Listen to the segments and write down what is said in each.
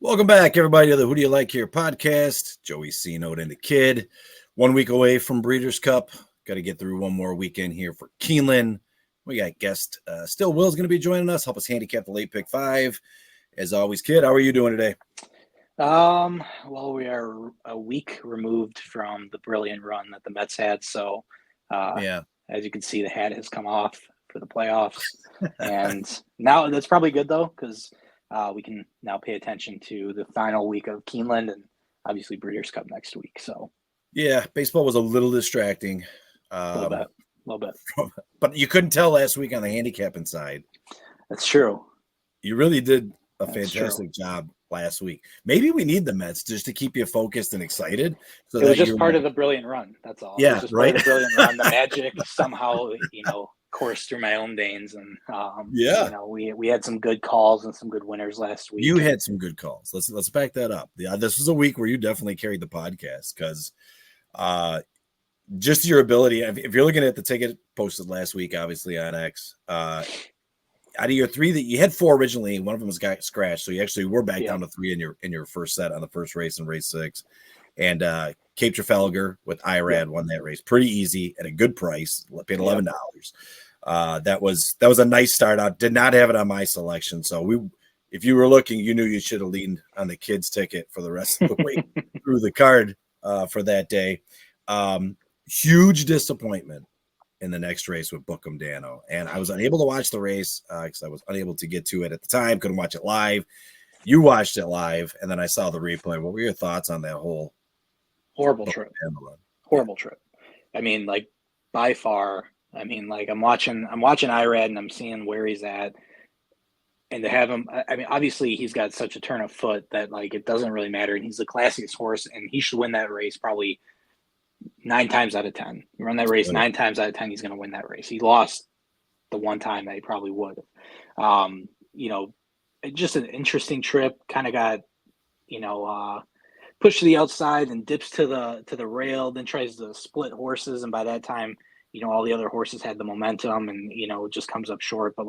Welcome back, everybody, to the Who Do You Like Here podcast. Joey C. Note and the Kid. 1 week away from Breeders' Cup. Got to get through one more weekend here for Keeneland. We got guest Still Will's going to be joining us, help us handicap the late pick 5. As always, Kid, how are you doing today? Well, we are a week removed from the brilliant run that the Mets had. So, as you can see, the hat has come off for the playoffs. And now that's probably good, though, because we can now pay attention to the final week of Keeneland and obviously Breeders' Cup next week. So, yeah, baseball was a little distracting. A little bit. But you couldn't tell last week on the handicapping side. That's true. You really did a fantastic job last week. Maybe we need the Mets just to keep you focused and excited. So it was just part of the brilliant run. That's all. Yeah, it was just part of the brilliant run. The magic somehow, coursed through my own veins, and we had some good calls and some good winners last week. You had some good calls. Let's back that up. Yeah, this was a week where you definitely carried the podcast because just your ability. If you're looking at the ticket posted last week, obviously on X, out of your 3 that you had 4 originally, one of them got scratched, so you actually were back down to 3 in your first set on the first race in race 6, and Cape Trafalgar with IRAD won that race pretty easy at a good price, paid $11. That was a nice start out. Did not have it on my selection, so if you were looking, you knew you should have leaned on the kids' ticket for the rest of the week through the card for that day. Huge disappointment in the next race with Bookham Dano, and I was unable to watch the race because I was unable to get to it at the time. Couldn't watch it live. You watched it live, and then I saw the replay. What were your thoughts on that whole horrible trip? Horrible trip. I mean, by far. I mean, I'm watching IRAD and I'm seeing where he's at, and to have him. I mean, obviously he's got such a turn of foot that it doesn't really matter, and he's the classiest horse, and he should win that race probably 9 times out of 10. You run that race 9 times out of 10, he's going to win that race. He lost the one time that he probably would. Just an interesting trip. Kind of got, pushed to the outside and dips to the rail, then tries to split horses, and by that time, all the other horses had the momentum, and it just comes up short. But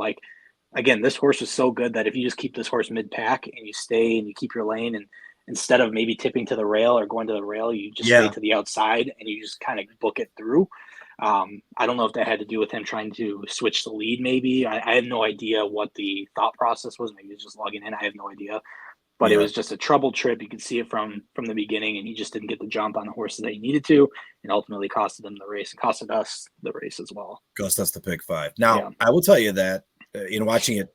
again, this horse is so good that if you just keep this horse mid-pack and you stay and you keep your lane, and instead of maybe tipping to the rail or going to the rail, you just stay to the outside and you just kind of book it through. I don't know if that had to do with him trying to switch the lead. Maybe I have no idea what the thought process was. Maybe he was just logging in. I have no idea. But it was just a troubled trip. You could see it from the beginning, and he just didn't get the jump on the horses that he needed to, and ultimately costed him the race and costed us the race as well. Cost us the pick 5. Now, I will tell you that, watching it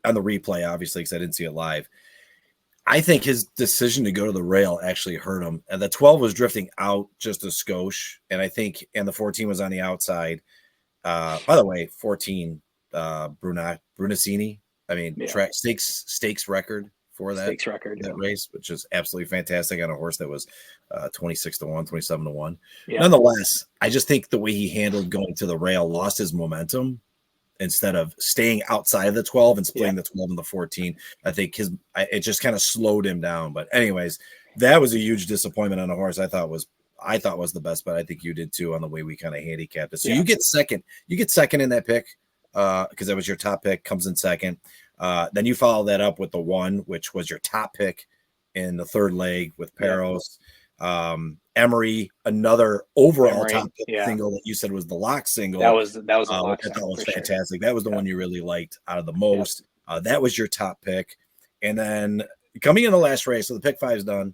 on the replay, obviously, because I didn't see it live, I think his decision to go to the rail actually hurt him. And the 12 was drifting out just a skosh, and the 14 was on the outside. By the way, 14, Brunacini, track stakes record for that race, which is absolutely fantastic on a horse that was 26-1, 27-1. Nonetheless, I just think the way he handled going to the rail lost his momentum instead of staying outside of the 12 and splitting the 12 and the 14. I think it just kind of slowed him down. But anyways, that was a huge disappointment on a horse I thought was the best, but I think you did too on the way we kind of handicapped it. So you get second in that pick because that was your top pick, comes in second. Then you follow that up with the 1, which was your top pick in the third leg with Peros. Emery, another overall top pick single that you said was the lock single. That was a lock single. I thought was fantastic. Sure. That was the one you really liked out of the most. That was your top pick. And then coming in the last race, so the pick 5 is done.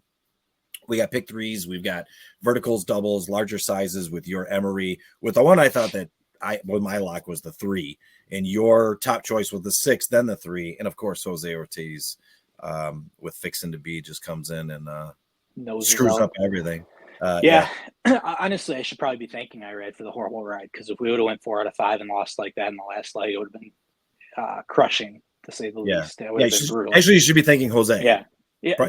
We got pick 3s. We've got verticals, doubles, larger sizes with your Emery. With the one I thought that my lock was the 3, and your top choice was the 6, then the 3, and of course Jose Ortiz with Fixin' to Be just comes in and screws up everything. Honestly, I should probably be thanking IRAD for the horrible ride, because if we would have went 4 out of 5 and lost like that in the last leg, it would have been crushing, to say the least. It would have been brutal. Actually, you should be thanking Jose.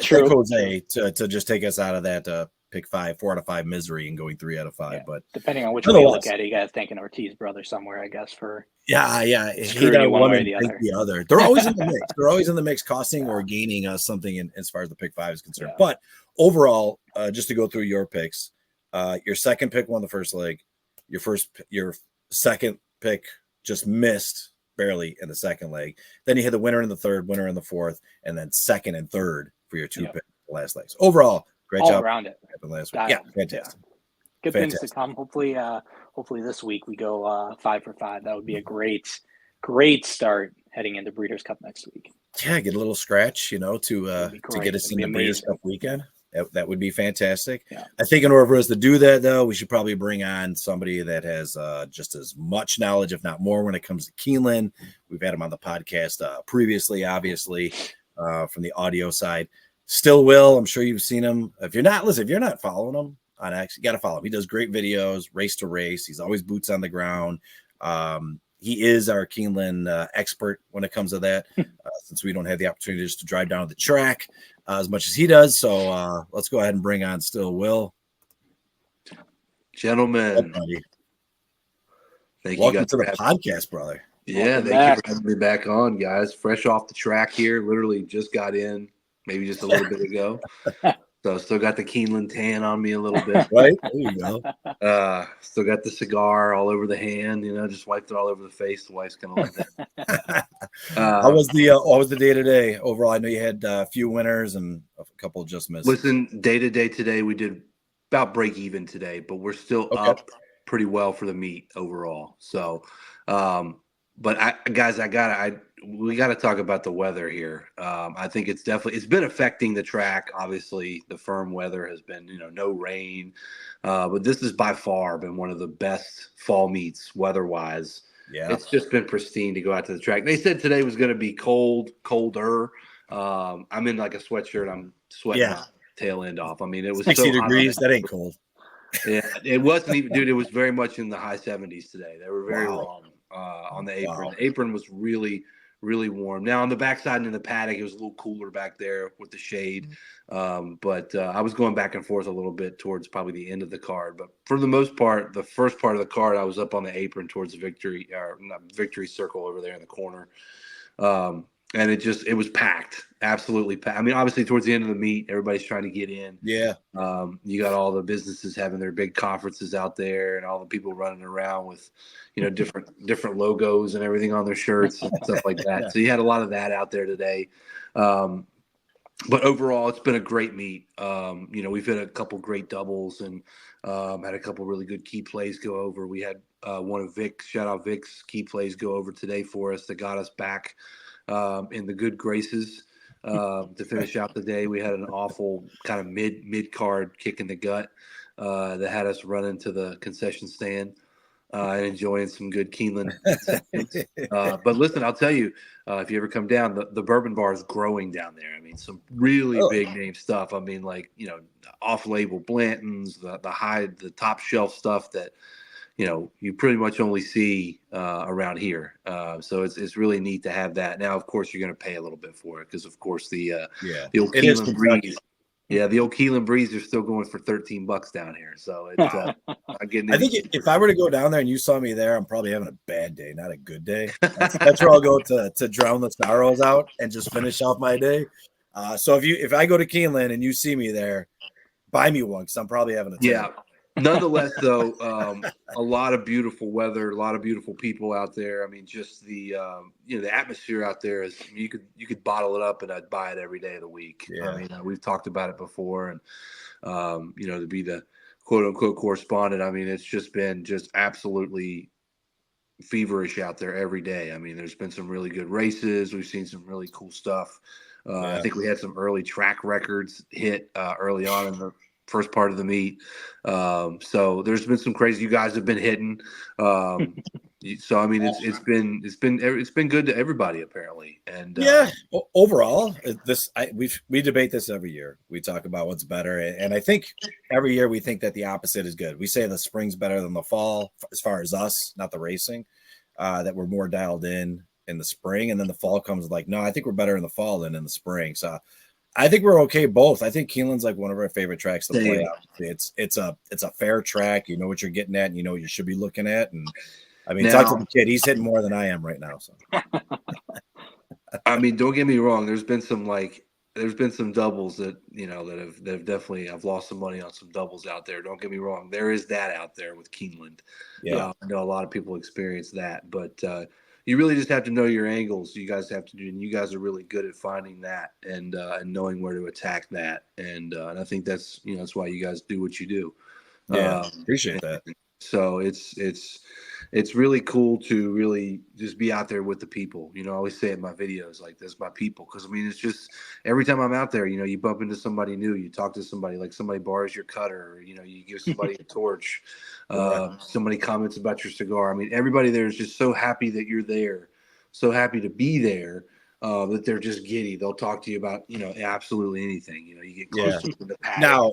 True. Jose to just take us out of that pick 5, 4 out of 5 misery and going 3 out of 5. But depending on which way you look at it, you got to thank an Ortiz brother somewhere, I guess, for He got one way or the other. They're always in the mix. They're always in the mix, costing or gaining us something as far as the pick 5 is concerned. But overall, just to go through your picks, your second pick won the first leg. Your second pick just missed barely in the second leg. Then you had the winner in the third, winner in the fourth, and then second and third for your two picks last legs. Overall, great all job around it. last week. Yeah, fantastic. Good things to come. Hopefully this week we go 5 for 5. That would be a great start heading into Breeders' Cup next week. Yeah, get a little scratch, to get us in the Breeders' Cup weekend. That would be fantastic. Yeah. I think in order for us to do that, though, we should probably bring on somebody that has just as much knowledge, if not more, when it comes to Keeneland. We've had him on the podcast previously, obviously, from the audio side. Still will. I'm sure you've seen him. If you're not following him on X, you got to follow him. He does great videos, race to race. He's always boots on the ground. He is our Keeneland expert when it comes to that, since we don't have the opportunity just to drive down the track as much as he does. So let's go ahead and bring on Still Will. Gentlemen, welcome to the podcast, brother. Yeah, thank you for having me back on, guys. Fresh off the track here. Literally just got in, maybe just a little bit ago. So still got the Keeneland tan on me a little bit. Right? There you go. Still got the cigar all over the hand, just wiped it all over the face. The wife's going to love that. How was the day today overall? I know you had a few winners and a couple just missed. Listen, day to day today, we did about break even today, but we're still up pretty well for the meet overall. So, but we got to talk about the weather here. I think it's been affecting the track. Obviously, the firm weather has been, no rain, but this has by far been one of the best fall meets weather-wise. Yeah, it's just been pristine to go out to the track. They said today was going to be colder. I'm in like a sweatshirt. I'm sweating my tail end off. I mean, it was 60 degrees. That ain't cold. Yeah, it wasn't even, dude. It was very much in the high 70s today. They were very wrong on the apron. The apron was really, really warm. Now on the backside and in the paddock, it was a little cooler back there with the shade. But I was going back and forth a little bit towards probably the end of the card. But for the most part, the first part of the card, I was up on the apron towards the victory circle over there in the corner. And it was packed, absolutely packed. I mean, obviously towards the end of the meet, everybody's trying to get in. Yeah. You got all the businesses having their big conferences out there and all the people running around with, different logos and everything on their shirts and stuff like that. So you had a lot of that out there today. But overall, it's been a great meet. We've had a couple great doubles and had a couple really good key plays go over. We had one of Vic's, shout out Vic's key plays go over today for us that got us back in the good graces to finish out the day. We had an awful kind of mid card kick in the gut that had us run into the concession stand and enjoying some good Keeneland. But listen, I'll tell you, if you ever come down, the bourbon bar is growing down there. I mean, some really big name stuff. I mean, like, off-label Blanton's, the top shelf stuff that, you pretty much only see around here. So it's really neat to have that. Now, of course, you're going to pay a little bit for it because, of course, the old Keeneland Breeze. Yeah, the old Keeneland Breeze are still going for $13 down here. So it's I think if I were to go down there and you saw me there, I'm probably having a bad day, not a good day. That's where I'll go to drown the sorrows out and just finish off my day. So if I go to Keeneland and you see me there, buy me one because I'm probably having a terrible. Nonetheless, though, a lot of beautiful weather, a lot of beautiful people out there. I mean, just the the atmosphere out there is you could bottle it up and I'd buy it every day of the week. Yeah. I mean, we've talked about it before, and to be the quote unquote correspondent. I mean, it's just been absolutely feverish out there every day. I mean, there's been some really good races. We've seen some really cool stuff. I think we had some early track records hit early on in the first part of the meet. So there's been some crazy. You guys have been hitting. So I mean, it's been good to everybody apparently. And overall, we debate this every year. We talk about what's better, and I think every year we think that the opposite is good. We say the spring's better than the fall as far as us, not the racing. That we're more dialed in the spring, and then the fall comes like, no, I think we're better in the fall than in the spring. So I think we're okay both. I think Keeneland's like one of our favorite tracks to play out. It's a fair track. You know what you're getting at, and you know what you should be looking at. And I mean, talk to the kid. He's hitting more than I am right now. So I mean, don't get me wrong. There's been some doubles that that have definitely. I've lost some money on some doubles out there. Don't get me wrong. There is that out there with Keeneland. Yeah, I know a lot of people experience that, but you really just have to know your angles. You guys have to do, and you guys are really good at finding that and knowing where to attack that. And I think that's that's why you guys do what you do. Yeah, appreciate that. So it's really cool to really just be out there with the people. I always say in my videos, like, that's my people. Because, I mean, it's just every time I'm out there, you bump into somebody new, you talk to somebody, like somebody borrows your cutter, or, you give somebody a torch, somebody comments about your cigar. I mean, everybody there is just so happy that you're there, so happy to be there. That they're just giddy. They'll talk to you about, absolutely anything. You get close to the paddock. Now,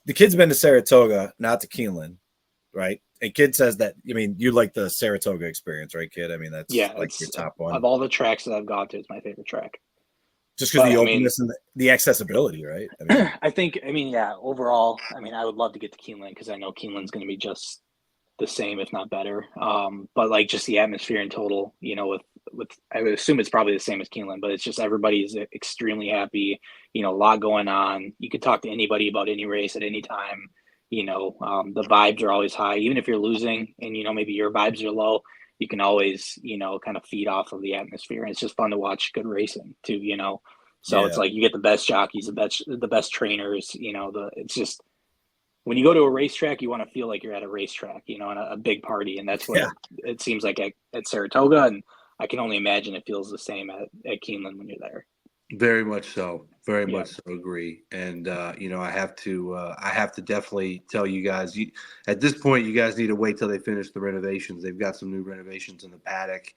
the kid's been to Saratoga, not to Keeneland, right? And Kid says that, I mean, you like the Saratoga experience, right, Kid? I mean, that's like your top one. Of all the tracks that I've gone to, it's my favorite track. Just because the openness and the accessibility, right? I mean, overall, I mean, I would love to get to Keeneland because I know Keeneland's going to be just the same, if not better. But like just the atmosphere in total, with I would assume it's probably the same as Keeneland, but it's just everybody's extremely happy, a lot going on. You could talk to anybody about any race at any time. The vibes are always high, even if you're losing and, maybe your vibes are low, you can always, kind of feed off of the atmosphere. And it's just fun to watch good racing too, So it's like you get the best jockeys, the best trainers, it's just when you go to a racetrack, you want to feel like you're at a racetrack, and a big party. And that's what it seems like at Saratoga. And I can only imagine it feels the same at Keeneland when you're there. Very much so. Very much so agree. And I have to definitely tell you guys, at this point, you guys need to wait till they finish the renovations. They've got some new renovations in the paddock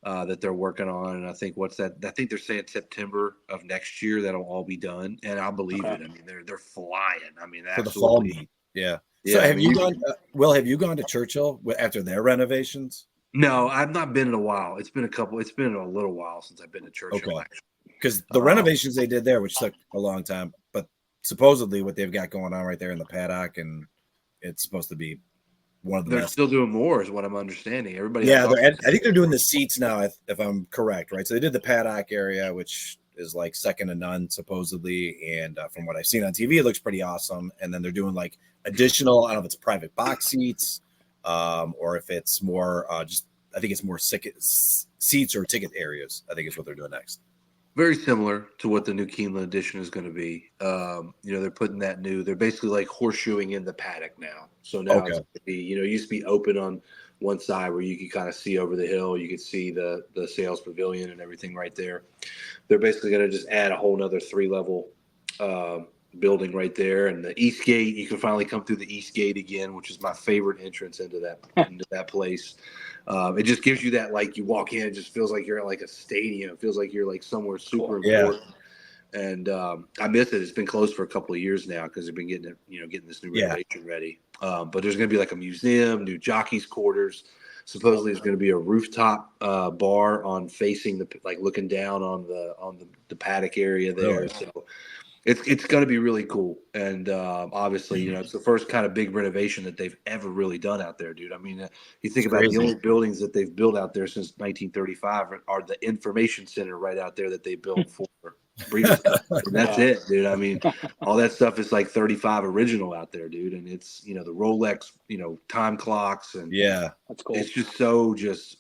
that they're working on. And I think I think they're saying September of next year that'll all be done. And I'll believe it. I mean, they're flying. I mean, for the fall meet. Yeah. So have you gone, Will, have you gone to Churchill after their renovations? No, I've not been in a while. It's been a little while since I've been to Churchill. Okay. Because the renovations they did there, which took a long time, but supposedly what they've got going on right there in the paddock, and it's supposed to be one of the They're best. Still doing more, is what I'm understanding. Everybody, I think they're doing the seats now, if I'm correct, right? So they did the paddock area, which is like second to none, supposedly, and from what I've seen on TV, it looks pretty awesome. And then they're doing like additional, I don't know if it's private box seats, or if it's more I think it's more seats or ticket areas. I think is what they're doing next. Very similar to what the new Keeneland edition is going to be. They're putting that they're basically like horseshoeing in the paddock now. So now it's going to be, it used to be open on one side where you could kind of see over the hill. You could see the sales pavilion and everything right there. They're basically going to just add a whole nother 3-level building right there. And the East Gate, you can finally come through the East Gate again, which is my favorite entrance into that place. It just gives you that, like, you walk in, it just feels like you're at like a stadium. It feels like you're like somewhere super important. And I miss it. It's been closed for a couple of years now because they've been getting this new renovation ready. But there's going to be like a museum, new jockeys quarters. Supposedly there's going to be a rooftop bar on facing looking down on the paddock area there. Really? So it's going to be really cool. And obviously, it's the first kind of big renovation that they've ever really done out there, dude. I mean, you think about the only buildings that they've built out there since 1935 are the information center right out there that they built for Breeders' Cup. And that's it, dude. I mean, all that stuff is like 35 original out there, dude. And it's, the Rolex, time clocks. And that's cool. It's just so just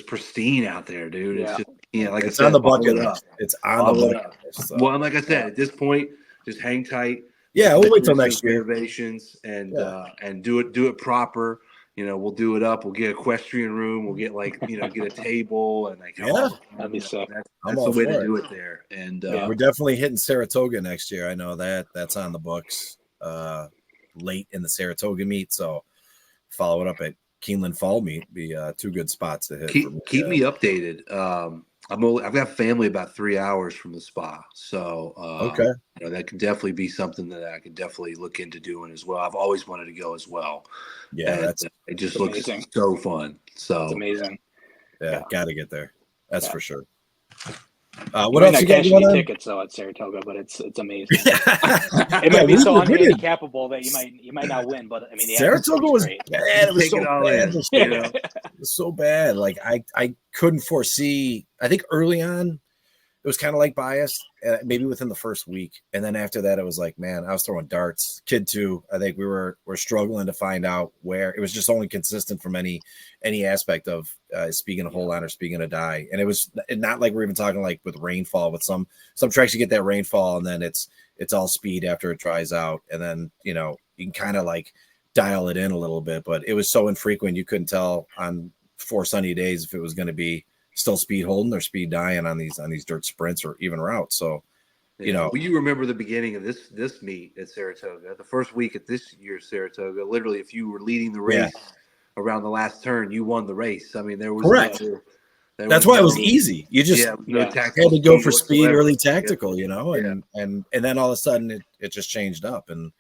pristine out there, dude. It's just, like it's I said, on the bucket list. It's on the bucket list. So. Well, and like I said, at this point, just hang tight. Yeah, we'll wait till next year. Renovations and do it proper. We'll do it up. We'll get an equestrian room. We'll get get a table and that'd be sick. That's the way to do it there. And we're definitely hitting Saratoga next year. I know that's on the books. Late in the Saratoga meet, so follow it up at Keeneland Fall Meet. Be 2 good spots to hit. Keep me updated. I've got family about 3 hours from the spa, so that could definitely be something that I could definitely look into doing as well. I've always wanted to go as well. Yeah, it just looks so fun. So it's amazing. Yeah, got to get there. That's for sure. What else you got going on? Tickets though at Saratoga, but it's amazing. It might be so unhandicapable that you might not win, but I mean, Saratoga was great. bad. It was so bad. It was so bad. Like I couldn't foresee. I think early on, was kind of like biased, maybe within the first week, and then after that, it was like, man, I was throwing darts. Kid too. I think we were struggling to find out where it was just only consistent from any aspect of speaking a whole line or speaking a die, and it was not like we're even talking like with rainfall. With some tracks, you get that rainfall, and then it's all speed after it dries out, and then you can kind of like dial it in a little bit, but it was so infrequent you couldn't tell on 4 sunny days if it was going to be still speed holding or speed dying on these dirt sprints or even routes. So, well, you remember the beginning of this meet at Saratoga, the first week at this year's Saratoga. Literally, if you were leading the race around the last turn, you won the race. I mean, there was correct. That's why it was easy. You just had to go for speed, early tactical, and then all of a sudden it just changed up. And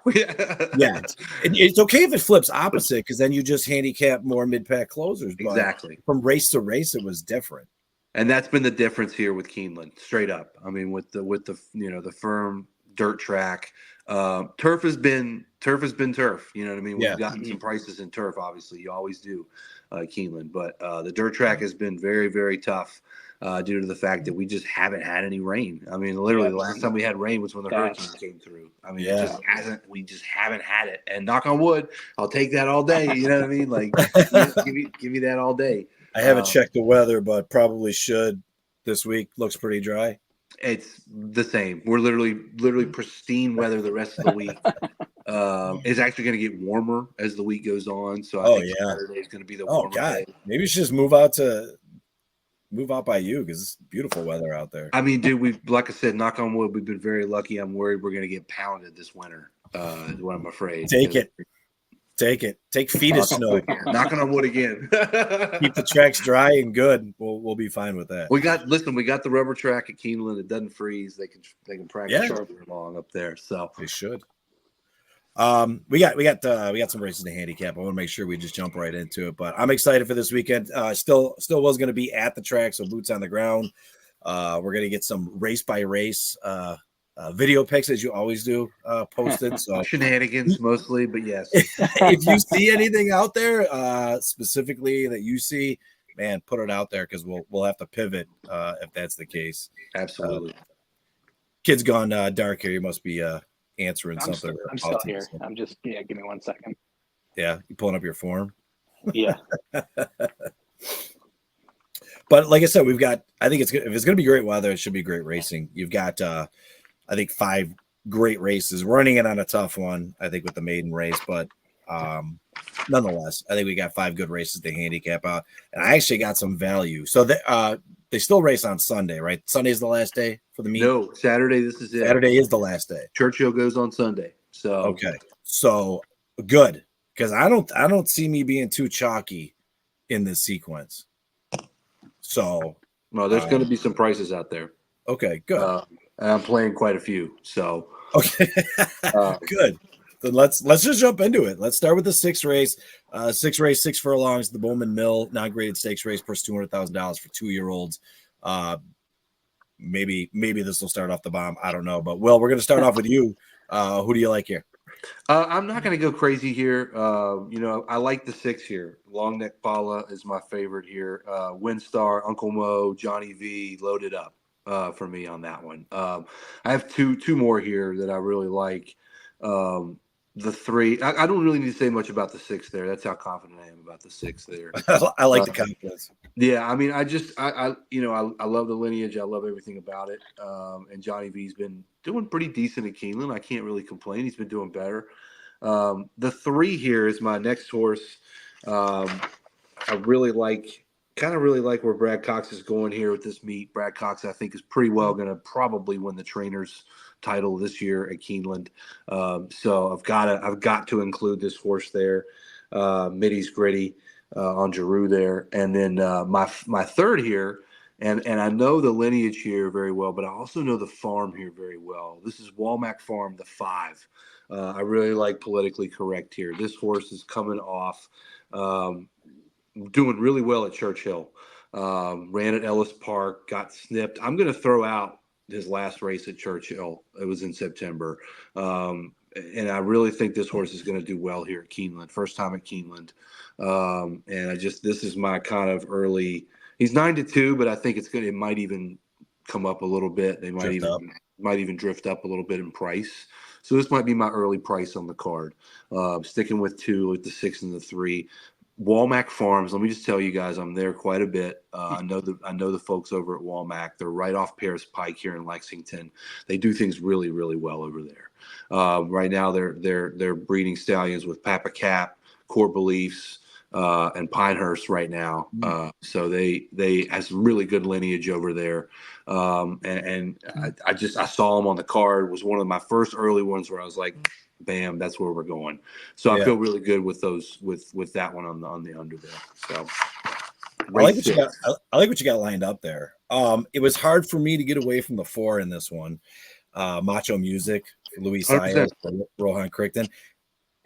it's okay if it flips opposite because then you just handicap more mid-pack closers. But exactly. From race to race, it was different. And that's been the difference here with Keeneland, straight up. I mean, with the firm dirt track, turf has been turf. You know what I mean? We've gotten some prices in turf, obviously. You always do, Keeneland. But the dirt track has been very, very tough due to the fact that we just haven't had any rain. I mean, literally, the last time we had rain was when the hurricane came through. I mean, we just haven't had it. And knock on wood, I'll take that all day. You know what I mean? Like, give me that all day. I haven't checked the weather, but probably should. This week looks pretty dry. It's the same. We're literally pristine weather the rest of the week. It's actually going to get warmer as the week goes on. So I think Saturday is going to be the warmer day. Maybe you should just move out by you because it's beautiful weather out there. I mean, dude, like I said, knock on wood, we've been very lucky. I'm worried we're going to get pounded this winter. Is what I'm afraid. Take it. Take feet of snow. Knocking on wood again. Keep the tracks dry and good. We'll be fine with that. We got the rubber track at Keeneland. It doesn't freeze. They can practice all year long up there. So they should. We got some races to handicap. I want to make sure we just jump right into it. But I'm excited for this weekend. Still was going to be at the track, so boots on the ground. We're gonna get some race by race video pics as you always do posted. So shenanigans mostly, but yes. If you see anything out there specifically that you see, man, put it out there because we'll have to pivot if that's the case. Absolutely. Kid's gone dark here. You must be answering something. I'm still here. I'm just give me 1 second. Yeah, you pulling up your form? Yeah. But like I said, I think if it's going to be great weather, it should be great racing. You've got I think 5 great races. We're running it on a tough one, I think, with the maiden race, but nonetheless, I think we got 5 good races to handicap out, and I actually got some value. So they still race on Sunday, right? Sunday's the last day for the meet. No, Saturday. This is it. Saturday is the last day. Churchill goes on Sunday. So okay, so good because I don't see me being too chalky in this sequence. So well, there's going to be some prices out there. Okay, good. And I'm playing quite a few, so okay, good. Then let's just jump into it. Let's start with the 6th race. 6 furlongs, the Bowman Mill non-graded stakes race, plus $200,000 for 2-year-olds. Maybe this will start off the bomb. I don't know, but Will, we're going to start off with you. Who do you like here? I'm not going to go crazy here. I like the 6 here. Long Neck Paula is my favorite here. Windstar, Uncle Mo, Johnny V, loaded up. For me on that one. I have two more here that I really like. The 3, I don't really need to say much about the 6 there. That's how confident I am about the 6 there. I like the confidence. Yeah, I mean, I love the lineage. I love everything about it. And Johnny V's been doing pretty decent at Keeneland. I can't really complain. He's been doing better. The 3 here is my next horse. I really like where Brad Cox is going here with this meet. Brad Cox, I think, is pretty well going to probably win the trainer's title this year at Keeneland. So I've got to include this horse there. Middy's Gritty on Giroux there, and then my 3rd here, and I know the lineage here very well, but I also know the farm here very well. This is Walmack Farm, the 5. I really like Politically Correct here. This horse is coming off. Doing really well at Churchill. Ran at Ellis Park, got snipped. I'm going to throw out his last race at Churchill. It was in September. And I really think this horse is going to do well here at Keeneland. First time at Keeneland. And this is my kind of early. He's 9-2, but I think it might even come up a little bit. They might Drift up. even drift up a little bit in price. So this might be my early price on the card. Sticking with 2, with the 6 and the 3. Walmack Farms. Let me just tell you guys, I'm there quite a bit. I know the folks over at Walmack. They're right off Paris Pike here in Lexington. They do things really, really well over there. Right now, they're breeding stallions with Papa Cap, Core Beliefs, and Pinehurst right now. So they have some really good lineage over there. And I saw them on the card. It was one of my first early ones where I was like, bam, that's where we're going. So I feel really good with those, with that one on the under there. So I like what you got. I like what you got lined up there. It was hard for me to get away from the 4 in this one. Macho Music, Luis Saez, Rohan Crichton.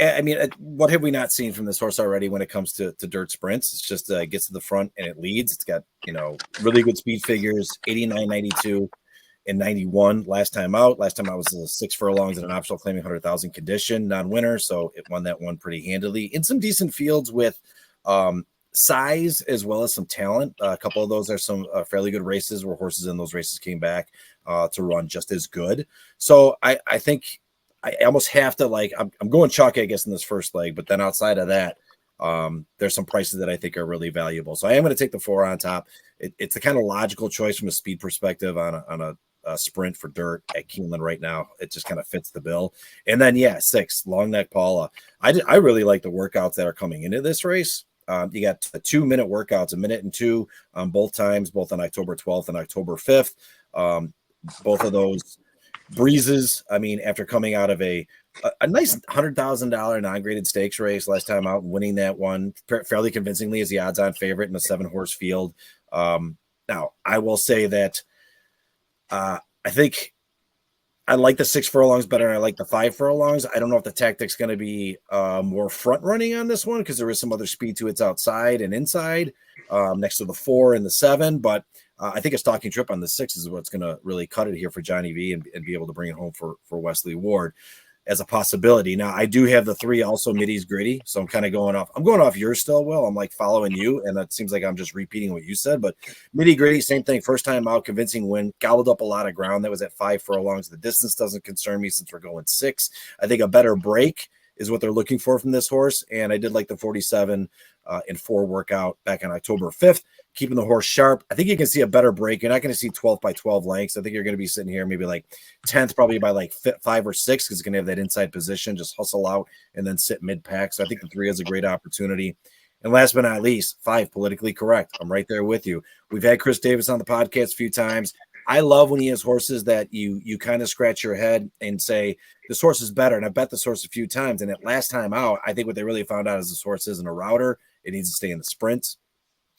I mean, what have we not seen from this horse already when it comes to dirt sprints? It's just gets to the front and it leads. It's got, really good speed figures, 89, 92, and 91 last time out. Last time I was 6 furlongs in an optional claiming 100,000 condition, non-winner. So it won that one pretty handily in some decent fields with size as well as some talent. A couple of those are some fairly good races where horses in those races came back to run just as good. So I think I almost have to I'm going chalk, I guess, in this first leg, but then outside of that, there's some prices that I think are really valuable. So I am going to take the 4 on top. It's the kind of logical choice from a speed perspective on a sprint for dirt at Keeneland right now. It just kind of fits the bill. And then 6, Long Neck Paula. I really like the workouts that are coming into this race. You got 2-minute workouts, 1 minute and 2 on both times, both on October 12th and October 5th. Both of those breezes. I mean, after coming out of a nice $100,000 non-graded stakes race last time out and winning that one fairly convincingly as the odds-on favorite in a 7-horse field. Now, I will say that I think I like the 6 furlongs better than I like the 5 furlongs. I don't know if the tactic's going to be more front running on this one because there is some other speed to its outside and inside next to the 4 and the 7, but I think a stalking trip on the 6 is what's going to really cut it here for Johnny V and be able to bring it home for Wesley Ward as a possibility. Now, I do have the 3 also middies gritty, so I'm kind of going off yours still, Will. I'm following you, and it seems like I'm just repeating what you said, but middy gritty, same thing. First time out, convincing win, gobbled up a lot of ground. That was at 5 furlongs. The distance doesn't concern me since we're going 6. I think a better break is what they're looking for from this horse, and I did like the 47 and 4 workout back on October 5th, keeping the horse sharp. I think you can see a better break. You're not going to see 12 by 12 lengths. I think you're going to be sitting here maybe 10th, probably by 5 or 6, because it's going to have that inside position, just hustle out and then sit mid-pack. So I think the 3 is a great opportunity. And last but not least, 5, politically correct. I'm right there with you. We've had Chris Davis on the podcast a few times. I love when he has horses that you kind of scratch your head and say, this horse is better. And I bet this horse a few times. And at last time out, I think what they really found out is this horse isn't a router. It needs to stay in the sprints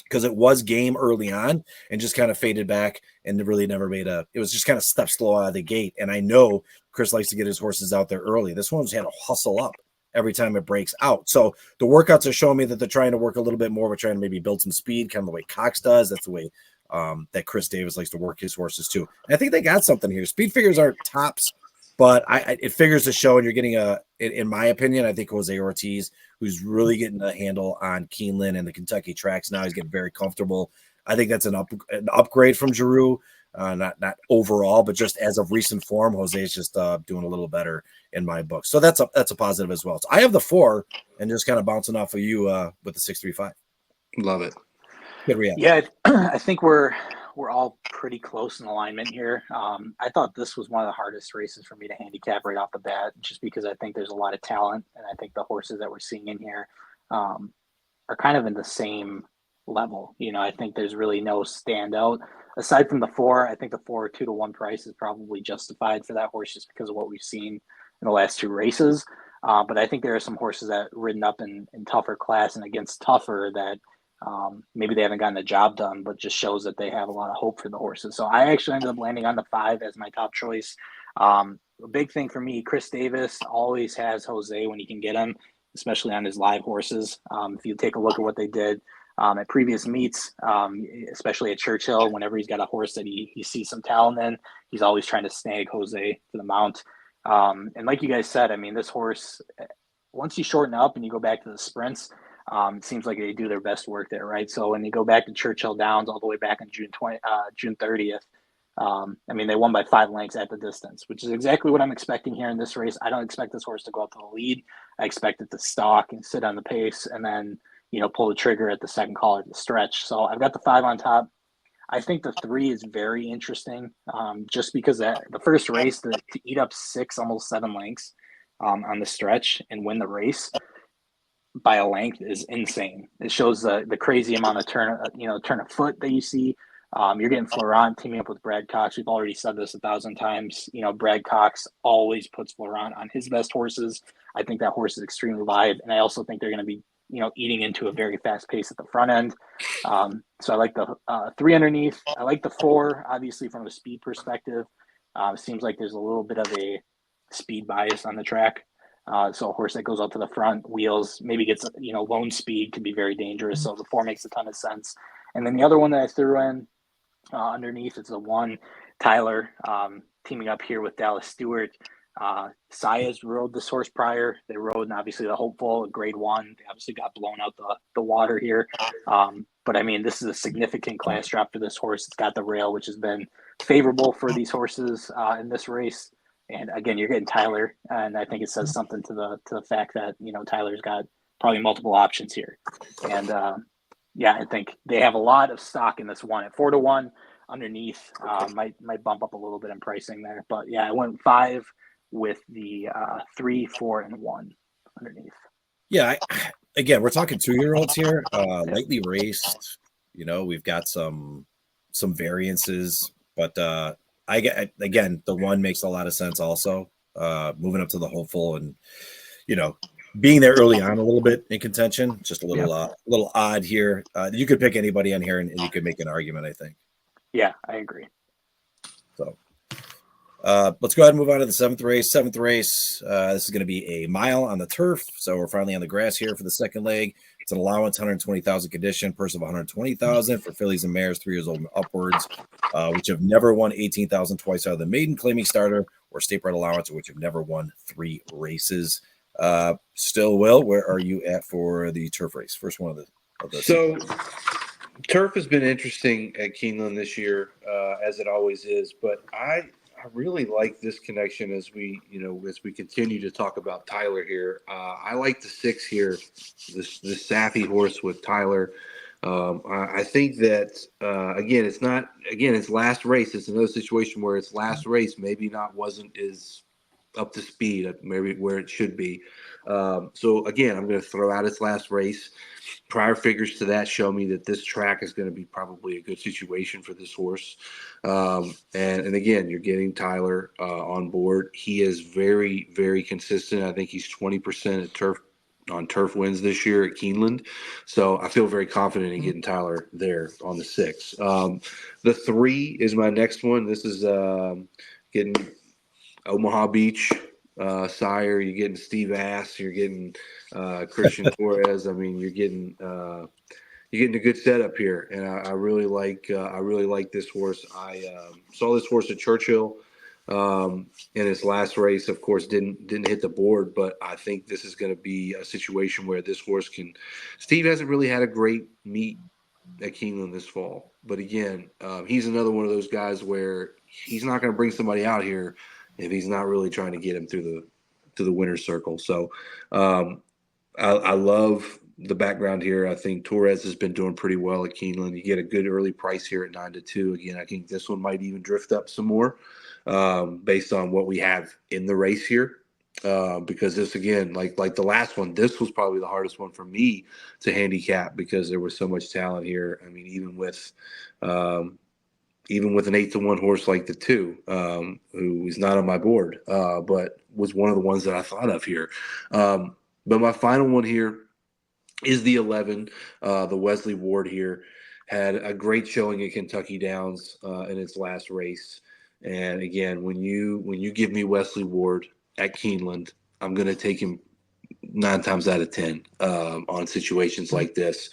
because it was game early on and just kind of faded back and really never it was just kind of step slow out of the gate. And I know Chris likes to get his horses out there early. This one's had to hustle up every time it breaks out. So the workouts are showing me that they're trying to work a little bit more. We're trying to maybe build some speed, kind of the way Cox does. That's the way that Chris Davis likes to work his horses too. And I think they got something here. Speed figures aren't tops, but it figures to show, and you're getting in my opinion, I think Jose Ortiz, who's really getting a handle on Keeneland and the Kentucky tracks now. He's getting very comfortable. I think that's an upgrade from Giroux, not overall, but just as of recent form, Jose is just doing a little better in my book. So that's a positive as well. So I have the 4 and just kind of bouncing off of you with the 6-3-5. Love it. Good reaction. Yeah, I think we're all pretty close in alignment here. I thought this was one of the hardest races for me to handicap right off the bat, just because I think there's a lot of talent, and I think the horses that we're seeing in here are kind of in the same level. I think there's really no standout aside from the 4. I think the 4 2-to-1 price is probably justified for that horse just because of what we've seen in the last 2 races. But I think there are some horses that ridden up in tougher class and against tougher that maybe they haven't gotten the job done, but just shows that they have a lot of hope for the horses. So I actually ended up landing on the 5 as my top choice. A big thing for me, Chris Davis always has Jose when he can get him, especially on his live horses. If you take a look at what they did at previous meets, especially at Churchill, whenever he's got a horse that he sees some talent in, he's always trying to snag Jose for the mount. And like you guys said, I mean, this horse, once you shorten up and you go back to the sprints, it seems like they do their best work there, right? So when you go back to Churchill Downs all the way back on June 30th, I mean, they won by 5 lengths at the distance, which is exactly what I'm expecting here in this race. I don't expect this horse to go out to the lead. I expect it to stalk and sit on the pace and then, pull the trigger at the second call at the stretch. So I've got the 5 on top. I think the 3 is very interesting, just because the first race to eat up 6, almost 7 lengths on the stretch and win the race by a length is insane. It shows the crazy amount of turn of foot that you see. You're getting Florent teaming up with Brad Cox. We've already said this 1,000 times. Brad Cox always puts Florent on his best horses. I think that horse is extremely live, and I also think they're going to be, eating into a very fast pace at the front end. So I like the 3 underneath. I like the 4, obviously from a speed perspective. Seems like there's a little bit of a speed bias on the track. So a horse that goes out to the front, wheels, maybe gets, lone speed could be very dangerous. So the 4 makes a ton of sense. And then the other one that I threw in underneath is the 1, Tyler, teaming up here with Dallas Stewart. Saez rode this horse prior. They rode, and obviously the Hopeful, grade 1. They obviously got blown out the water here. But I mean, this is a significant class drop for this horse. It's got the rail, which has been favorable for these horses in this race. And again, you're getting Tyler, and I think it says something to the fact that Tyler's got probably multiple options here. And yeah, I think they have a lot of stock in this one at 4-1 underneath. Might bump up a little bit in pricing there, but yeah, I went 5 with the 3, 4, and 1 underneath. Yeah, again, we're talking 2-year-olds here, lightly raced. We've got some variances, but again, the 1 makes a lot of sense. Also, moving up to the Hopeful and being there early on a little bit in contention, just a little odd here. You could pick anybody on here, and you could make an argument, I think. Yeah, I agree. So let's go ahead and move on to the 7th race. 7th race, this is going to be a mile on the turf. So we're finally on the grass here for the second leg. It's an allowance, 120,000 condition, purse of 120,000 for fillies and mares 3 years old and upwards, which have never won 18,000 twice out of the maiden claiming starter or state bred allowance, which have never won 3 races. Still, Will, where are you at for the turf race? First one of the So turf has been interesting at Keeneland this year, as it always is, but I really like this connection as we continue to talk about Tyler here. I like the 6 here, this Sappy horse with Tyler. I think that it's last race. It's another situation where it's last race maybe wasn't as up to speed, maybe where it should be. So again, I'm going to throw out its last race. Prior figures to that show me that this track is going to be probably a good situation for this horse. And again, you're getting Tyler on board. He is very, very consistent. I think he's 20% on turf wins this year at Keeneland. So I feel very confident in getting Tyler there on the 6. The 3 is my next one. This is getting Omaha Beach. Sire, you're getting Steve Ass, you're getting Christian Torres. I mean, you're getting a good setup here, and I really like this horse. I saw this horse at Churchill in his last race. Of course, didn't hit the board, but I think this is going to be a situation where this horse can. Steve hasn't really had a great meet at Keeneland this fall, but again, he's another one of those guys where he's not going to bring somebody out here if he's not really trying to get him through the winner's circle. So I love the background here. I think Torres has been doing pretty well at Keeneland. You get a good early price here at 9-2. Again, I think this one might even drift up some more based on what we have in the race here. Because this, again, like the last one, this was probably the hardest one for me to handicap because there was so much talent here. I mean, even with an 8-1 horse like the 2, who is not on my board, but was one of the ones that I thought of here. But my final one here is the 11. The Wesley Ward here had a great showing at Kentucky Downs in its last race. And again, when you give me Wesley Ward at Keeneland, I'm going to take him 9 times out of 10 on situations like this.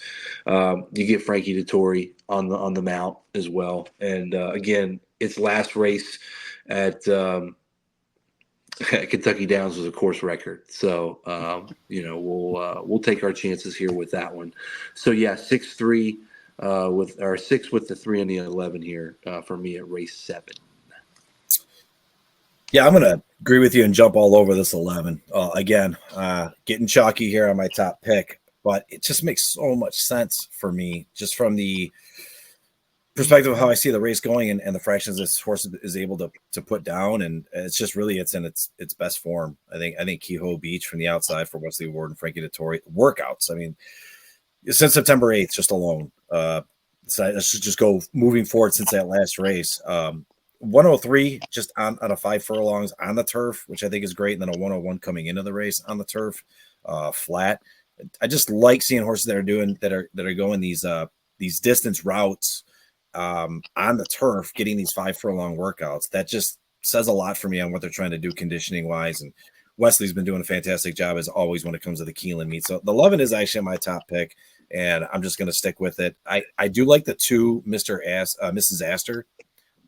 You get Frankie Dettori on the mount as well, and again, its last race at Kentucky Downs was a course record. So we'll take our chances here with that one. So yeah, 6-3. with or 6 with the 3 and the 11 here for me at race 7. Yeah, I'm gonna agree with you and jump all over this 11. Again, getting chalky here on my top pick, but it just makes so much sense for me, just from the perspective of how I see the race going and the fractions this horse is able to put down, and it's in its best form. I think Kehoe Beach from the outside for Wesley Ward and Frankie Dettori workouts. I mean, since September 8th, just alone. So let's just go moving forward since that last race. 103 just on a 5 furlongs on the turf, which I think is great, and then a 101 coming into the race on the turf, flat. I just like seeing horses that are going these distance routes on the turf, getting these 5 furlong workouts. That just says a lot for me on what they're trying to do conditioning wise. And Wesley's been doing a fantastic job as always when it comes to the Keeneland meet. So the 11 is actually my top pick, and I'm just going to stick with it. I do like the 2 Mrs. Astor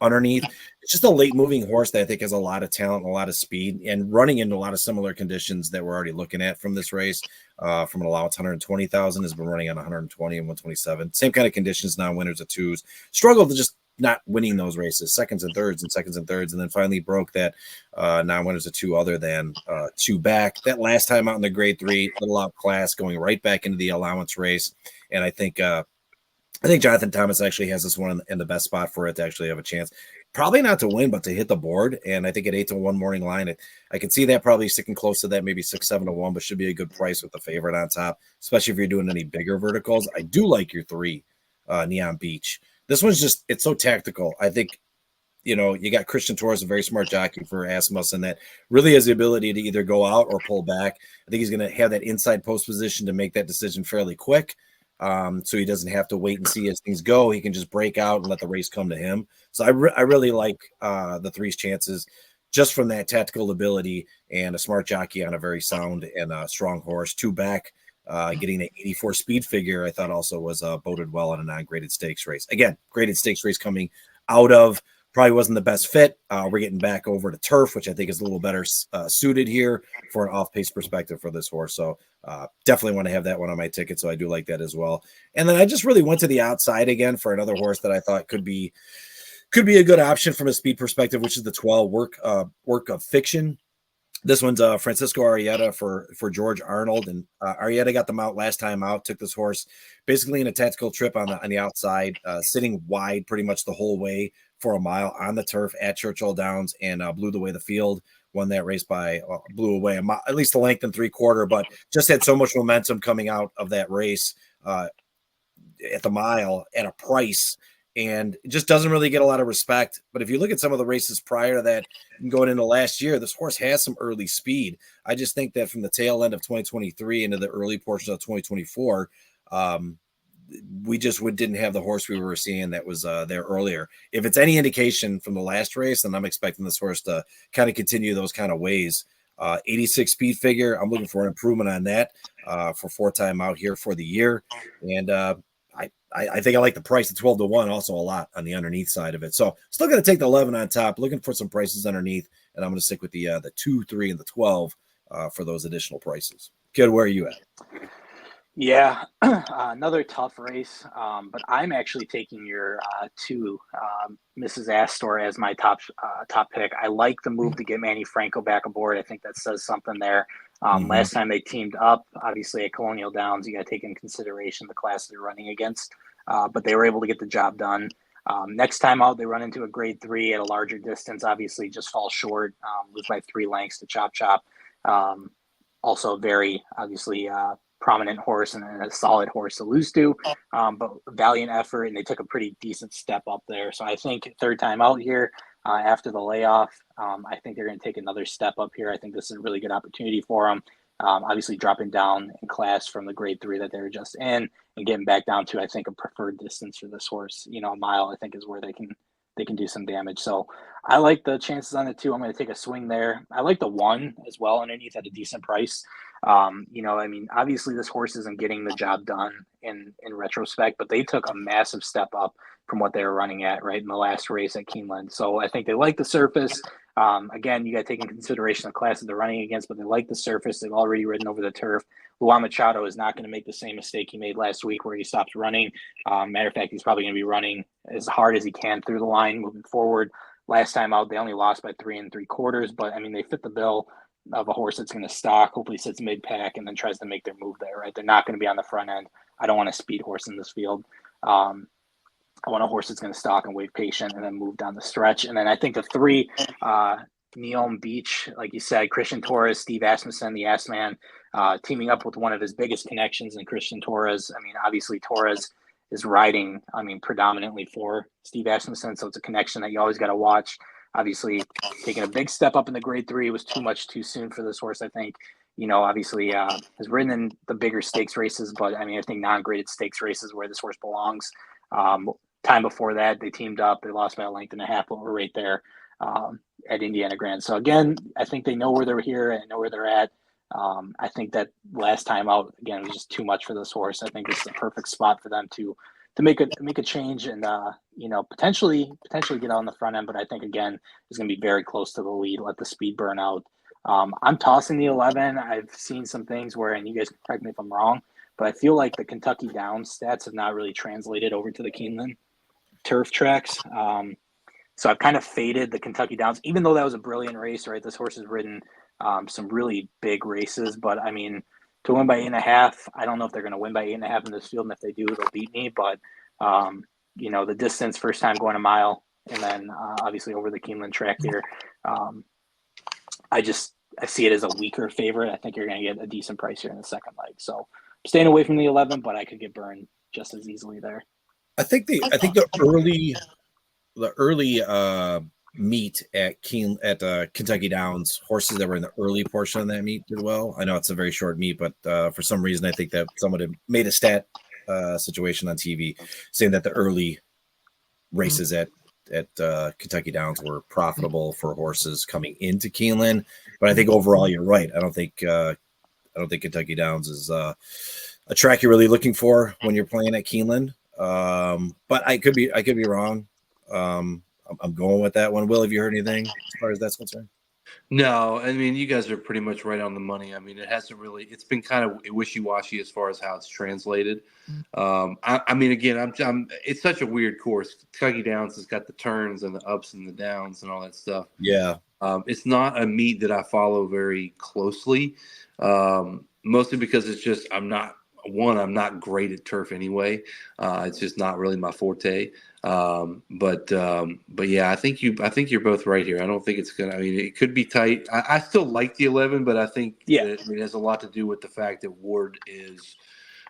underneath. It's just a late moving horse that I think has a lot of talent, and a lot of speed, and running into a lot of similar conditions that we're already looking at from this race. From an allowance 120,000 has been running on 120 and 127. Same kind of conditions, non-winners of 2s. Struggled to just not winning those races, seconds and thirds, and then finally broke that non-winners of 2 other than 2 back. That last time out in the grade 3, little outclass, going right back into the allowance race. And I think Jonathan Thomas actually has this one in the best spot for it to actually have a chance. Probably not to win, but to hit the board. And I think at 8-1 morning line, I can see that probably sticking close to that, maybe 6-7-1, but should be a good price with the favorite on top, especially if you're doing any bigger verticals. I do like your 3, Neon Beach. This one's just, it's so tactical. I think, you got Christian Torres, a very smart jockey for Asmus, and that really has the ability to either go out or pull back. I think he's going to have that inside post position to make that decision fairly quick. So he doesn't have to wait and see as things go. He can just break out and let the race come to him. So I really like the 3's chances just from that tactical ability and a smart jockey on a very sound and strong horse. 2 back, getting an 84 speed figure, I thought also was boded well in a non-graded stakes race. Again, graded stakes race coming out of probably wasn't the best fit. We're getting back over to turf, which I think is a little better suited here for an off-pace perspective for this horse. So definitely want to have that one on my ticket. So I do like that as well. And then I just really went to the outside again for another horse that I thought could be a good option from a speed perspective, which is the 12 work of fiction. This one's Francisco Arrieta for George Arnold, and Arrieta got them out last time out. Took this horse basically in a tactical trip on the outside, sitting wide pretty much the whole way for a mile on the turf at Churchill Downs, and blew the way the field. Won that race by blew away at least a length and 3/4, but just had so much momentum coming out of that race at the mile at a price. And it just doesn't really get a lot of respect. But if you look at some of the races prior to that and going into last year, this horse has some early speed. I just think that from the tail end of 2023 into the early portion of 2024, we just didn't have the horse we were seeing that was there earlier. If it's any indication from the last race, then I'm expecting this horse to kind of continue those kind of ways. 86 speed figure, I'm looking for an improvement on that for 4-time out here for the year. And I think I like the price at 12-1 also a lot on the underneath side of it. So still going to take the 11 on top, looking for some prices underneath, and I'm going to stick with the 2, 3, and the 12 for those additional prices. Kid, where are you at? Yeah, another tough race, but I'm actually taking your 2, Mrs. Astor, as my top pick. I like the move to get Manny Franco back aboard. I think that says something there. Last time they teamed up, obviously at Colonial Downs, you got to take into consideration the class they're running against, but they were able to get the job done. Next time out, they run into a grade 3 at a larger distance, obviously just fall short, lose by 3 lengths to Chop Chop. Also very, obviously, prominent horse and a solid horse to lose to, but valiant effort, and they took a pretty decent step up there. So I think 3rd time out here after the layoff, I think they're going to take another step up here. I think this is a really good opportunity for them. Obviously dropping down in class from the grade 3 that they were just in and getting back down to, I think, a preferred distance for this horse. A mile, I think, is where they can do some damage. So I like the chances on the 2. I'm going to take a swing there. I like the 1 as well underneath at a decent price. Obviously this horse isn't getting the job done in retrospect, but they took a massive step up from what they were running at right in the last race at Keeneland. So I think they like the surface. Again, you got to take in consideration the classes they're running against, but they like the surface. They've already ridden over the turf. Luan Machado is not going to make the same mistake he made last week where he stopped running. Matter of fact, he's probably going to be running as hard as he can through the line moving forward. Last time out, they only lost by 3 3/4, but I mean, they fit the bill of a horse that's going to stalk, hopefully sits mid-pack, and then tries to make their move there, right? They're not going to be on the front end. I don't want a speed horse in this field. I want a horse that's going to stalk and wait patient and then move down the stretch. And then I think the 3, Neom Beach, like you said, Christian Torres, Steve Asmussen, the Ass Man, teaming up with one of his biggest connections in Christian Torres. I mean, obviously Torres is riding, predominantly for Steve Asmussen, so it's a connection that you always got to watch. Obviously, taking a big step up in the grade 3 was too much too soon for this horse, I think. Obviously has ridden in the bigger stakes races, but I think non-graded stakes races where this horse belongs. Time before that, they teamed up. They lost by a length and a half, but we're right there at Indiana Grand. So again, I think they know where they're here and know where they're at. I think that last time out, again, was just too much for this horse. I think this is the perfect spot for them to make a change and potentially get on the front end. But I think again, it's going to be very close to the lead. Let the speed burn out. I'm tossing the 11. I've seen some things where, and you guys can correct me if I'm wrong, but I feel like the Kentucky Downs stats have not really translated over to the Keeneland turf tracks. So I've kind of faded the Kentucky Downs, even though that was a brilliant race, right? This horse has ridden some really big races, but to win by 8.5, I don't know if they're going to win by 8.5 in this field, and if they do, they'll beat me. But the distance, first time going a mile, and then obviously over the Keeneland track here, I see it as a weaker favorite. I think you're going to get a decent price here in the second leg. So I'm staying away from the 11, but I could get burned just as easily there. I think the early meet at Kentucky Downs, horses that were in the early portion of that meet did well. I know it's a very short meet, but for some reason I think that someone had made a stat situation on TV saying that the early races at Kentucky Downs were profitable for horses coming into Keeneland. But I think overall you're right. I don't think Kentucky Downs is a track you're really looking for when you're playing at Keeneland. But I could be wrong. I'm going with that one. Will, have you heard anything as far as that's concerned? No, you guys are pretty much right on the money. It's been kind of wishy-washy as far as how it's translated. It's such a weird course. Kentucky Downs has got the turns and the ups and the downs and all that stuff. Yeah. It's not a meet that I follow very closely, mostly because it's just I'm not great at turf anyway. It's just not really my forte. But yeah, I think you're both right here. I don't think it's gonna. It could be tight. I still like the 11, but I think that it has a lot to do with the fact that Ward is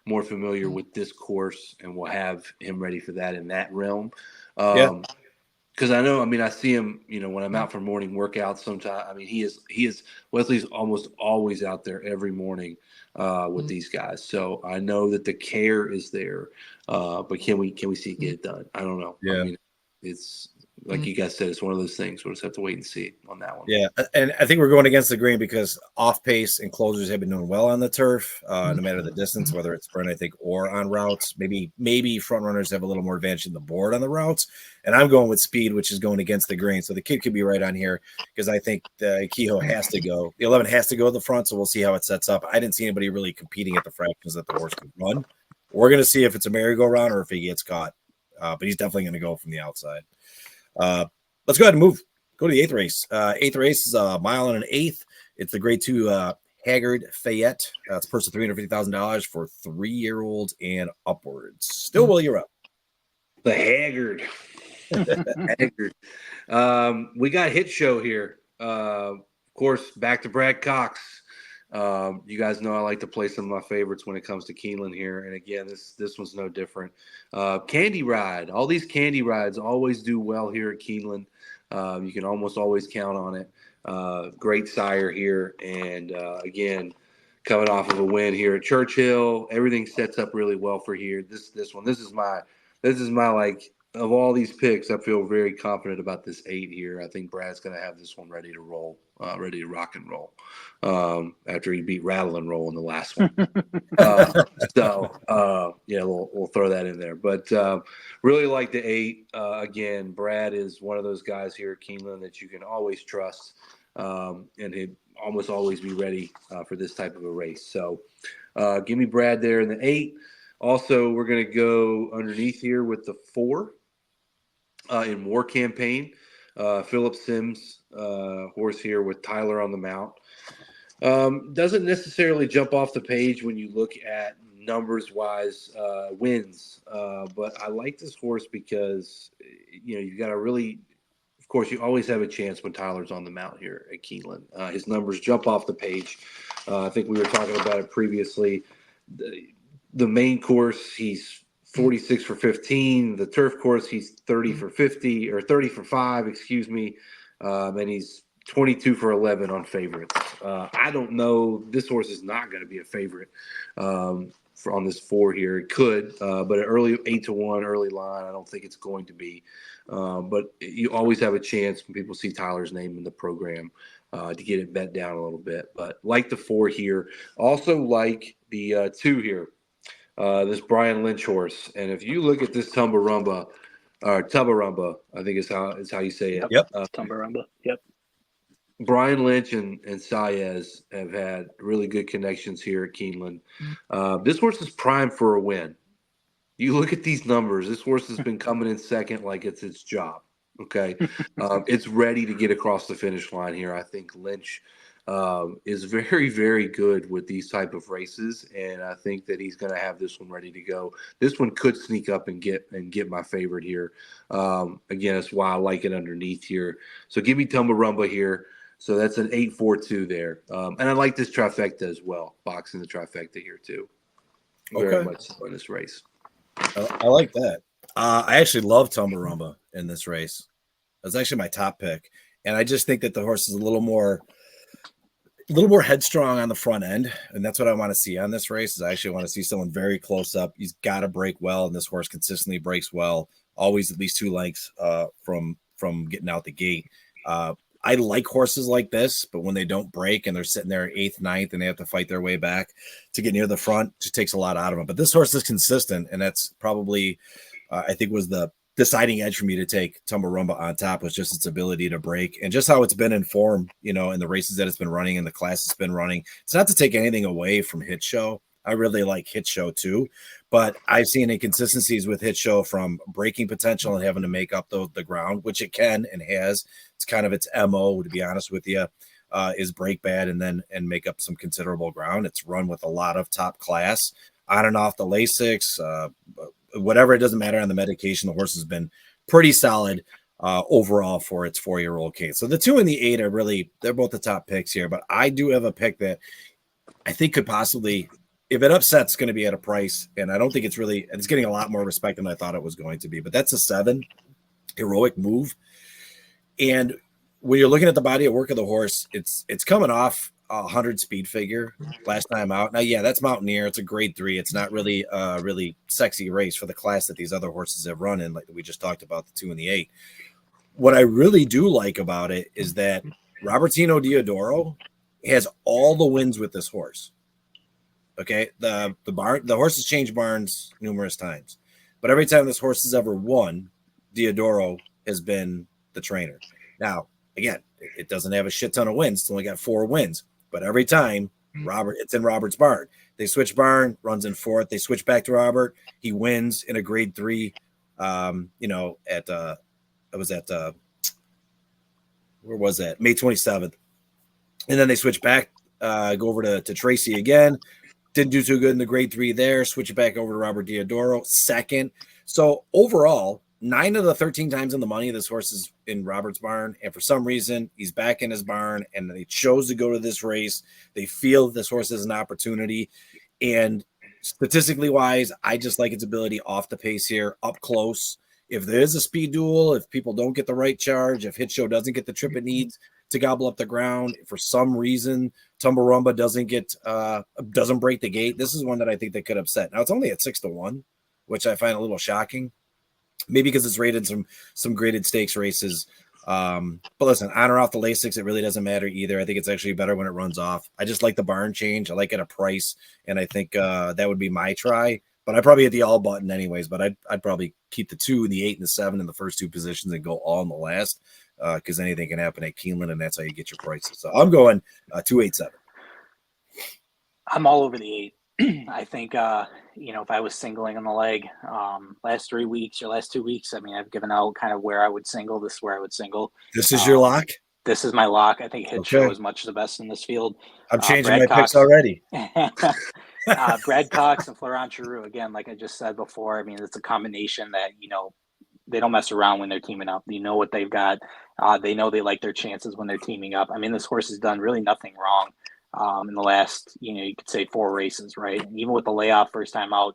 more familiar with this course and will have him ready for that in that realm. Because I know, I see him, when I'm out for morning workouts sometimes. He is Wesley's almost always out there every morning with these guys. So I know that the care is there. But can we see it get done? I don't know. Yeah. It's like you guys said, it's one of those things. We'll just have to wait and see on that one. Yeah. And I think we're going against the grain because off pace and closers have been doing well on the turf, no matter the distance, whether it's sprint, I think, or on routes. Maybe front runners have a little more advantage in the board on the routes. And I'm going with speed, which is going against the grain. So the kid could be right on here because I think the Kehoe has to go. The 11 has to go to the front, so we'll see how it sets up. I didn't see anybody really competing at the fractions that the horse could run. We're going to see if it's a merry-go-round or if he gets caught. But he's definitely going to go from the outside. Let's go ahead and move. Go to the 8th race. 8th race is a mile and an eighth. It's the grade 2 Haggard Fayette. It's a purse of $350,000 for 3-year-olds and upwards. Still, Will, you're up. The Haggard. Haggard. We got Hit Show here. Of course, back to Brad Cox. You guys know I like to play some of my favorites when it comes to Keeneland here. And again, this one's no different. Candy Ride. All these Candy Rides always do well here at Keeneland. You can almost always count on it. Great sire here. And again, coming off of a win here at Churchill, everything sets up really well for here. This one, this is my like, of all these picks, I feel very confident about this 8 here. I think Brad's going to have this one ready to roll ready to rock and roll after he beat Rattle and Roll in the last one. Yeah, we'll throw that in there. But really like the 8. Again, Brad is one of those guys here at Keeneland that you can always trust, and he'd almost always be ready for this type of a race. So give me Brad there in the 8. Also, we're going to go underneath here with the 4 in War Campaign. Philip Sims horse here with Tyler on the mount. Doesn't necessarily jump off the page when you look at numbers-wise wins, but I like this horse because you've got to really, of course, you always have a chance when Tyler's on the mount here at Keeneland. His numbers jump off the page. I think we were talking about it previously. The main course, he's 46 for 15. The turf course, he's 30 for 50 or 30 for 5, excuse me. And he's 22 for 11 on favorites. I don't know. This horse is not going to be a favorite on this 4 here. It could, but an early 8-1 early line, I don't think it's going to be. But you always have a chance when people see Tyler's name in the program to get it bet down a little bit. But like the 4 here. Also like the 2 here. This Brian Lynch horse, and if you look at this Tumbarumba, I think is how you say it. Yep. Tumbarumba. Yep. Brian Lynch and Saez have had really good connections here at Keeneland. This horse is primed for a win. You look at these numbers. This horse has been coming in second like it's its job. Okay, it's ready to get across the finish line here. I think Lynch is very, very good with these type of races, and I think that he's going to have this one ready to go. This one could sneak up and get my favorite here. Again, that's why I like it underneath here. So give me Tumbarumba here. So that's an 8-4-2 there, and I like this trifecta as well. Boxing the trifecta here too. Very much so in this race. I like that. I actually love Tumbarumba in this race. That's actually my top pick, and I just think that the horse is a little more headstrong on the front end, and that's what I want to see on this race. Is I actually want to see someone very close up. He's got to break well, and this horse consistently breaks well, always at least 2 lengths from getting out the gate. I like horses like this, but when they don't break and they're sitting there 8th, 9th, and they have to fight their way back to get near the front, it just takes a lot out of them. But this horse is consistent, and that's probably, I think, was the deciding edge for me to take Tumbarumba on top, was just its ability to break and just how it's been in form, in the races that it's been running and the class it's been running. It's not to take anything away from Hit Show. I really like Hit Show too, but I've seen inconsistencies with Hit Show from breaking potential and having to make up the ground, which it can and has. It's kind of its MO, to be honest with you, is break bad and make up some considerable ground. It's run with a lot of top class on and off the Lasix, whatever. It doesn't matter on the medication. The horse has been pretty solid overall for its 4-year-old case. So the 2 and the 8 they're both the top picks here, but I do have a pick that I think could possibly, if it upsets, going to be at a price, and I don't think it's getting a lot more respect than I thought it was going to be. But that's a 7, Heroic Move. And when you're looking at the body of work of the horse, it's coming off a 100 speed figure last time out. Now, yeah, that's Mountaineer. It's a grade 3. It's not really a really sexy race for the class that these other horses have run in, like we just talked about, the 2 and the 8. What I really do like about it is that Robertino Diodoro has all the wins with this horse. Okay, the horse has changed barns numerous times, but every time this horse has ever won, Diodoro has been the trainer. Now, again, it doesn't have a shit ton of wins. It's only got 4 wins, but every time it's in Robert's barn. They switch barn, runs in 4th. They switch back to Robert. He wins in a grade 3. Where was that? May 27th, and then they switch back, go over to Tracy again. Didn't do too good in the grade 3 there. Switch it back over to Robert Diodoro, 2nd. So overall, 9 of the 13 times in the money, this horse is in Robert's barn. And for some reason, he's back in his barn, and they chose to go to this race. They feel this horse has an opportunity. And statistically wise, I just like its ability off the pace here, up close. If there is a speed duel, if people don't get the right charge, if Hit Show doesn't get the trip it needs to gobble up the ground, for some reason Tumbarumba doesn't break the gate, this is one that I think they could upset. Now it's only at 6-1, which I find a little shocking. Maybe because it's rated some graded stakes races But listen, on or off the Lasix, it really doesn't matter either. I think it's actually better when it runs off. I just like the barn change. I like it a price, and I think that would be my try. But I'd probably hit the all button anyways. But I'd probably keep the 2 and the 8 and the 7 in the first 2 positions and go all in the last, because anything can happen at Keeneland, and that's how you get your prices. So I'm going 287. I'm all over the 8. I think, if I was singling on the leg, last 3 weeks or last 2 weeks, I mean, I've given out kind of where I would single. This is where I would single. This is your lock? This is my lock. I think Hit Show is much the best in this field. I'm changing my picks already. Brad Cox and Florent Giroux, again, like I just said before, I mean, it's a combination that, they don't mess around when they're teaming up. You know what they've got. They know they like their chances when they're teaming up. I mean, this horse has done really nothing wrong in the last, you could say 4 races, right? And even with the layoff first time out,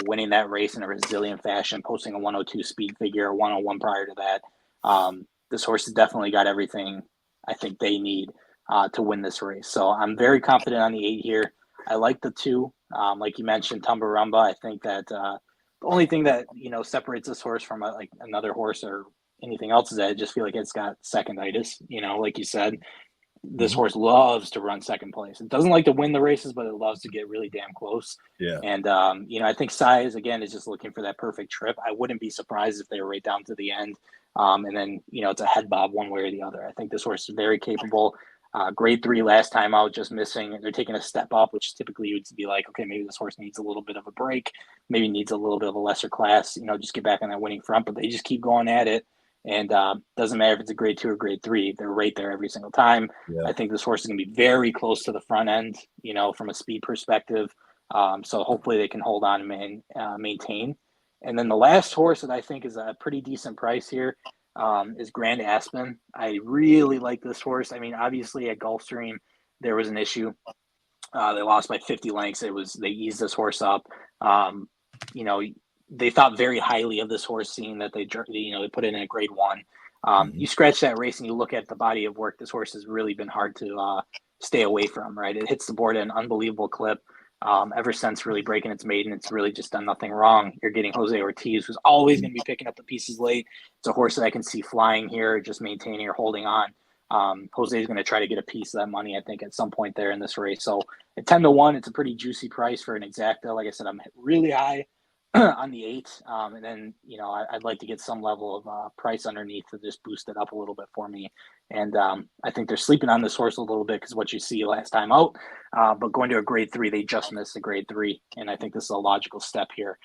winning that race in a resilient fashion, posting a 102 speed figure, a 101 prior to that. This horse has definitely got everything I think they need to win this race. So I'm very confident on the 8 here. I like the 2. Like you mentioned, Tumbarumba. I think that the only thing that, separates this horse from another horse or anything else is that I just feel like it's got seconditis, like you said. This horse loves to run second place. It doesn't like to win the races, but it loves to get really damn close. Yeah. And, I think Size, again, is just looking for that perfect trip. I wouldn't be surprised if they were right down to the end. And then, it's a head bob one way or the other. I think this horse is very capable. Grade 3 last time out, just missing. They're taking a step up, which typically would be like, okay, maybe this horse needs a little bit of a break. Maybe needs a little bit of a lesser class, just get back on that winning front. But they just keep going at it. And doesn't matter if it's a grade 2 or grade 3, they're right there every single time. Yeah. I think this horse is going to be very close to the front end, from a speed perspective. So hopefully they can hold on and maintain. And then the last horse that I think is a pretty decent price here is Grand Aspen. I really like this horse. I mean, obviously at Gulfstream, there was an issue. They lost by 50 lengths. They eased this horse up. They thought very highly of this horse, seeing that they put it in a grade 1. You scratch that race and you look at the body of work. This horse has really been hard to stay away from, right? It hits the board at an unbelievable clip. Ever since really breaking its maiden, it's really just done nothing wrong. You're getting Jose Ortiz, who's always going to be picking up the pieces late. It's a horse that I can see flying here, just maintaining or holding on. Jose is going to try to get a piece of that money, I think, at some point there in this race. So at 10-1, it's a pretty juicy price for an exacta. Like I said, I'm really high on the 8. And then, I'd like to get some level of price underneath to just boost it up a little bit for me. And I think they're sleeping on this horse a little bit because what you see last time out. But going to a grade 3, they just missed a grade 3. And I think this is a logical step here.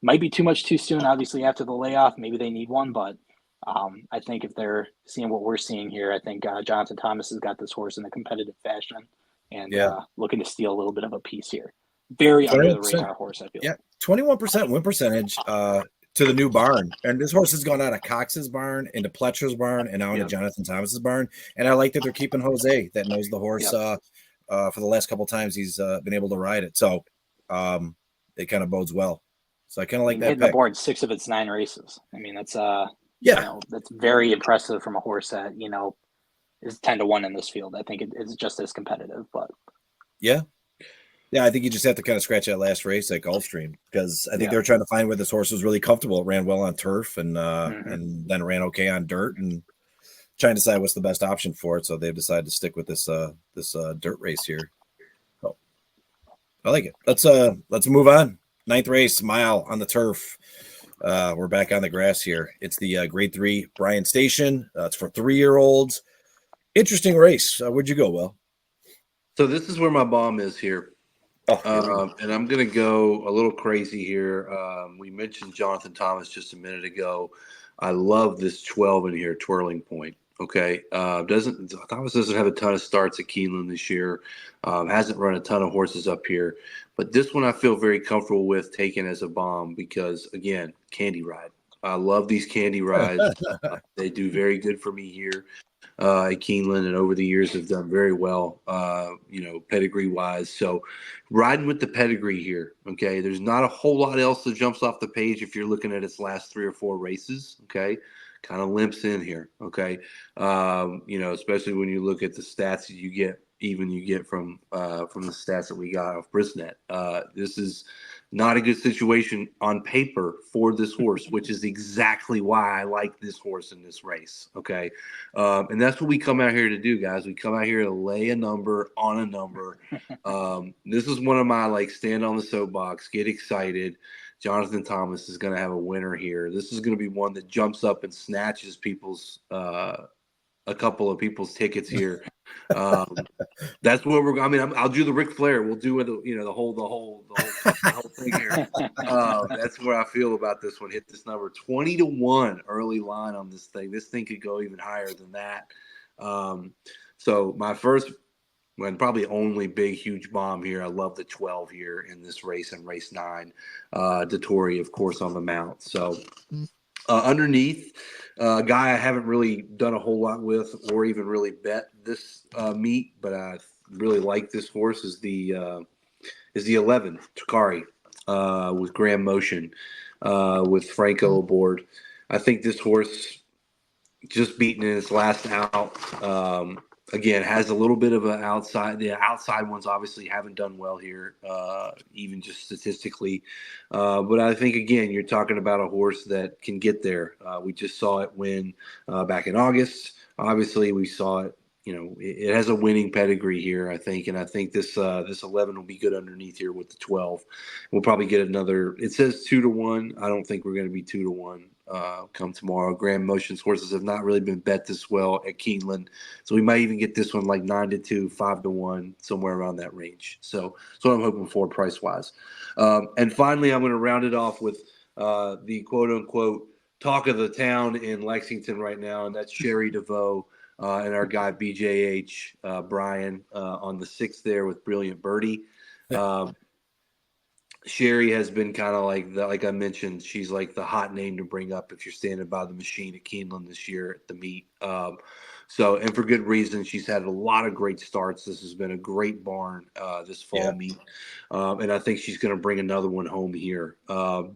Might be too much too soon, obviously, after the layoff. Maybe they need one. But I think if they're seeing what we're seeing here, I think Jonathan Thomas has got this horse in a competitive fashion and looking to steal a little bit of a piece here. Very under the radar horse, I feel. Yeah, 21% win percentage to the new barn. And this horse has gone out of Cox's barn into Pletcher's barn and now into Jonathan Thomas's barn. And I like that they're keeping Jose, that knows the horse for the last couple of times he's been able to ride it. So it kind of bodes well. So I kind of like that. Hitting the board 6 of its 9 races. I mean, that's that's very impressive from a horse that is 10-1 in this field. I think it's just as competitive, but yeah, I think you just have to kind of scratch that last race at Gulfstream because I think they were trying to find where this horse was really comfortable. It ran well on turf and then ran okay on dirt and trying to decide what's the best option for it. So they've decided to stick with this dirt race here. So I like it. Let's move on. 9th race, mile on the turf. We're back on the grass here. It's the grade 3 Bryan Station. It's for 3-year-olds. Interesting race. Where'd you go, Will? So this is where my bomb is here. And I'm going to go a little crazy here. We mentioned Jonathan Thomas just a minute ago. I love this 12 in here, Twirling Point. Okay. Thomas doesn't have a ton of starts at Keeneland this year. Hasn't run a ton of horses up here. But this one I feel very comfortable with taking as a bomb because, again, candy ride. I love these candy rides. They do very good for me here at Keeneland, and over the years have done very well, pedigree-wise. So riding with the pedigree here, okay? There's not a whole lot else that jumps off the page if you're looking at its last 3 or 4 races, okay? Kind of limps in here, okay? Especially when you look at the stats that you get even you get from the stats that we got off Brisnet. This is not a good situation on paper for this horse, which is exactly why I like this horse in this race. Okay. And that's what we come out here to do, guys. We come out here to lay a number on a number. This is one of my, like, stand on the soapbox, get excited. Jonathan Thomas is going to have a winner here. This is going to be one that jumps up and snatches people's a couple of people's tickets here. That's where we're. I mean, I'll do the Ric Flair. We'll do it. You know, the whole thing here. That's where I feel about this one. Hit this number 20-1 early line on this thing. This thing could go even higher than that. So my first and probably only big, huge bomb here. I love the 12 here in this race and race 9. Dettori, of course, on the mount. So underneath, a guy I haven't really done a whole lot with or even really bet this meet, but I really like this horse is the 11, Takari, with Graham Motion, with Franco aboard. I think this horse just beaten in its last out. Again, has a little bit of an outside. The outside ones obviously haven't done well here, even just statistically. But I think, again, you're talking about a horse that can get there. We just saw it win back in August. Obviously, we saw it. You know, it has a winning pedigree here, I think. And I think this 11 will be good underneath here with the 12. We'll probably get another. It says 2-1. I don't think we're going to be 2-1. Come tomorrow. Graham Motion's horses have not really been bet this well at Keeneland, so we might even get this one like 9-2, 5-1, somewhere around that range. So that's what I'm hoping for price wise. And finally, I'm going to round it off with the quote unquote talk of the town in Lexington right now, and that's Sherry DeVoe and our guy BJH Brian on the 6th there with Brilliant Birdie. Sherry has been kind of like I mentioned, she's like the hot name to bring up if you're standing by the machine at Keeneland this year at the meet. And for good reason, she's had a lot of great starts. This has been a great barn this fall meet. And I think she's going to bring another one home here.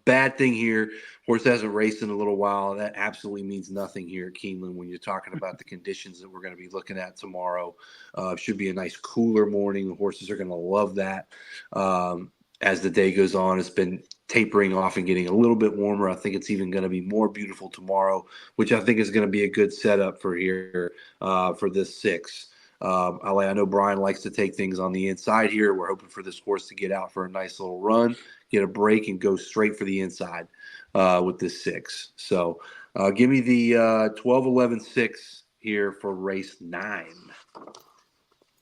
Bad thing here, horse hasn't raced in a little while. That absolutely means nothing here at Keeneland when you're talking about the conditions that we're going to be looking at tomorrow. Should be a nice cooler morning. The horses are going to love that. As the day goes on, it's been tapering off and getting a little bit warmer. I think it's even going to be more beautiful tomorrow, which I think is going to be a good setup for here for this 6. I know Brian likes to take things on the inside here. We're hoping for this horse to get out for a nice little run, get a break, and go straight for the inside with this 6. So give me the 12-11-6 here for race 9.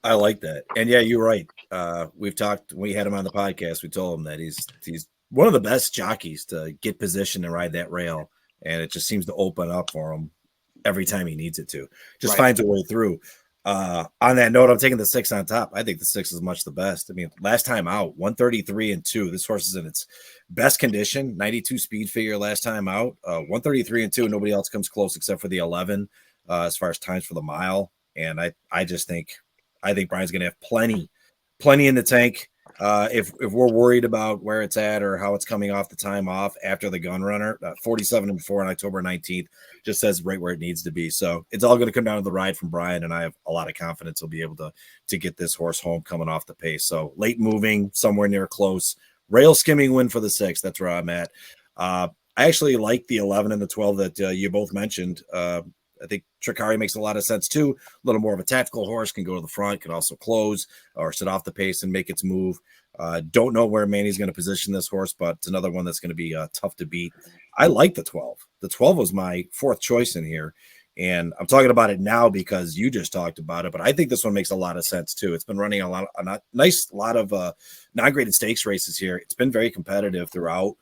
I like that. And yeah, you're right. We've talked, we had him on the podcast. We told him that he's one of the best jockeys to get position and ride that rail. And it just seems to open up for him every time he needs it to. Just finds a way through. On that note, I'm taking the 6 on top. I think the 6 is much the best. I mean, last time out, 133-2. This horse is in its best condition, 92 speed figure last time out. 133-2. Nobody else comes close except for the 11 as far as times for the mile. And I just think Brian's going to have plenty in the tank. If we're worried about where it's at or how it's coming off the time off after the gun runner, 47-4 on October 19th just says right where it needs to be. So it's all going to come down to the ride from Brian, and I have a lot of confidence he'll be able to get this horse home coming off the pace. So late moving, somewhere near close, rail skimming win for the 6. That's where I'm at. I actually like the 11 and the 12 that you both mentioned. I think Takari makes a lot of sense too. A little more of a tactical horse, can go to the front, can also close or sit off the pace and make its move. Don't know where Manny's going to position this horse, but it's another one that's going to be tough to beat. I like the 12. The 12 was my 4th choice in here, and I'm talking about it now because you just talked about it, but I think this one makes a lot of sense too. It's been running a nice lot of non-graded stakes races here. It's been very competitive throughout.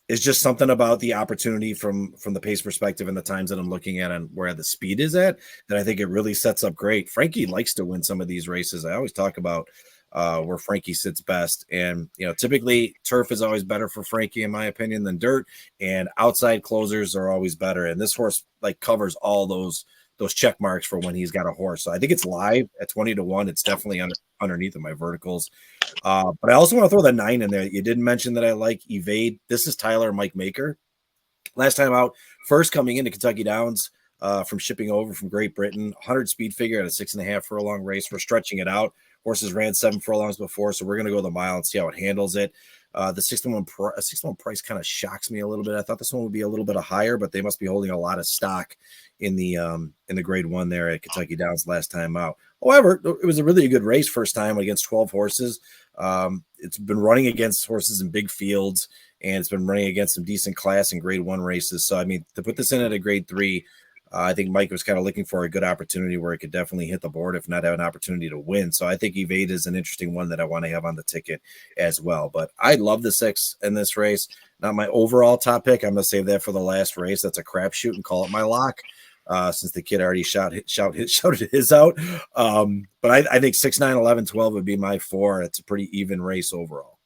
It's just something about the opportunity from the pace perspective and the times that I'm looking at and where the speed is at that I think it really sets up great. Frankie likes to win some of these races. I always talk about where Frankie sits best. And, typically turf is always better for Frankie, in my opinion, than dirt, and outside closers are always better. And this horse covers all those check marks for when he's got a horse. So I think it's live at 20-1. It's definitely underneath of my verticals. But I also want to throw the 9 in there. You didn't mention that I like Evade. This is Tyler Mike Maker. Last time out, first coming into Kentucky Downs, from shipping over from Great Britain. 100 speed figure at a 6.5 furlong race. We're stretching it out. Horses ran 7 furlongs before, so we're going to go the mile and see how it handles it. The 6-1 price kind of shocks me a little bit. I thought this one would be a little bit higher, but they must be holding a lot of stock in the Grade 1 there at Kentucky Downs last time out. However, it was a really good race first time against 12 horses. It's been running against horses in big fields, and it's been running against some decent class in Grade 1 races. So, I mean, to put this in at a Grade 3, I think Mike was kind of looking for a good opportunity where it could definitely hit the board, if not have an opportunity to win. So I think Evade is an interesting one that I want to have on the ticket as well. But I love the 6 in this race. Not my overall top pick. I'm going to save that for the last race. That's a crapshoot and call it my lock. Since the kid already shouted his out. But I think 6, 9, 11, 12 would be my 4. It's a pretty even race overall.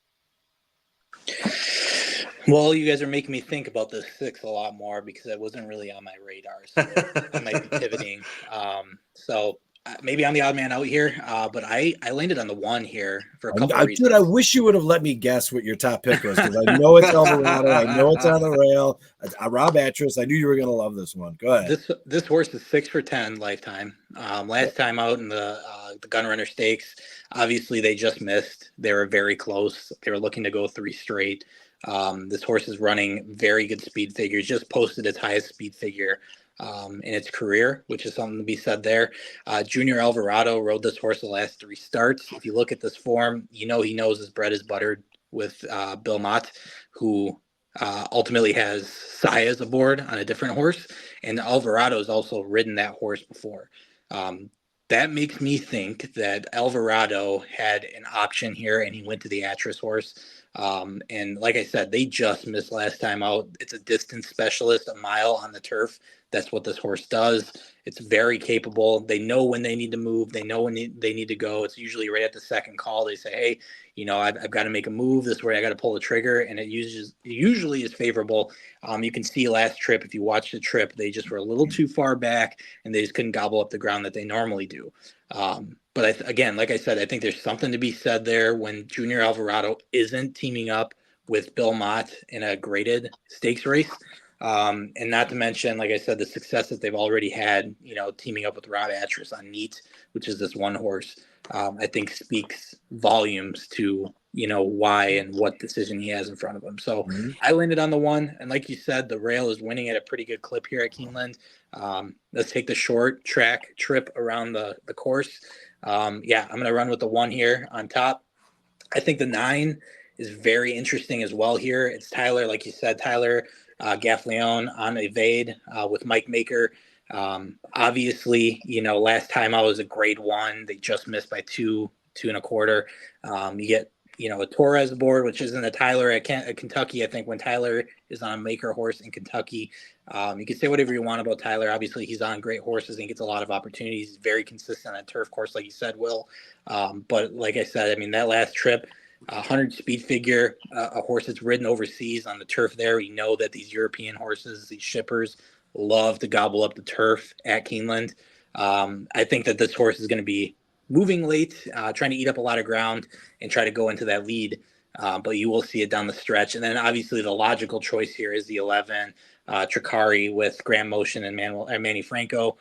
Well, you guys are making me think about the 6 a lot more because that wasn't really on my radar. So I might be pivoting. So maybe I'm the odd man out here, but I landed on the 1 here for a couple of reasons. Dude, I wish you would have let me guess what your top pick was because I know it's Alvarado. I know it's on the rail. Rob Atras, I knew you were going to love this one. Go ahead. This horse is 6 for 10 lifetime. Last time out in the Gunrunner Stakes, obviously they just missed. They were very close. They were looking to go 3 straight. This horse is running very good speed figures, just posted its highest speed figure in its career, which is something to be said there. Junior Alvarado rode this horse the last 3 starts. If you look at this form, he knows his bread is buttered with Bill Mott, who ultimately has Sayas aboard on a different horse. And Alvarado's also ridden that horse before. That makes me think that Alvarado had an option here and he went to the Atras horse. And like I said, they just missed last time out. It's a distance specialist, a mile on the turf. That's what this horse does. It's very capable. They know when they need to move. They know when they need to go. It's usually right at the second call. They say, hey, I've got to make a move. This way I got to pull the trigger. And it usually is favorable. You can see last trip, if you watch the trip, they just were a little too far back and they just couldn't gobble up the ground that they normally do. But again, like I said, I think there's something to be said there when Junior Alvarado isn't teaming up with Bill Mott in a graded stakes race. And not to mention, like I said, the success that they've already had, teaming up with Rob Atras on Neat, which is this one horse, I think speaks volumes to, why and what decision he has in front of him. So I landed on the 1. And like you said, the rail is winning at a pretty good clip here at Keeneland. Let's take the short track trip around the course. I'm going to run with the 1 here on top. I think the 9 is very interesting as well here. It's Tyler, like you said, Gaffleon on Evade with Mike Maker. Obviously, last time I was a Grade 1. They just missed by 2 2.25. You get, a Torres board, which isn't a Tyler at Kentucky. I think when Tyler is on a Maker horse in Kentucky, you can say whatever you want about Tyler. Obviously, he's on great horses and gets a lot of opportunities. He's very consistent on turf course, like you said, Will. But like I said, that last trip, 100 speed figure, a horse that's ridden overseas on the turf there. We know that these European horses, these shippers, love to gobble up the turf at Keeneland. I think that this horse is going to be moving late, trying to eat up a lot of ground and try to go into that lead. But you will see it down the stretch. And then obviously the logical choice here is the 11, Tricari with Graham Motion and Manny Franco.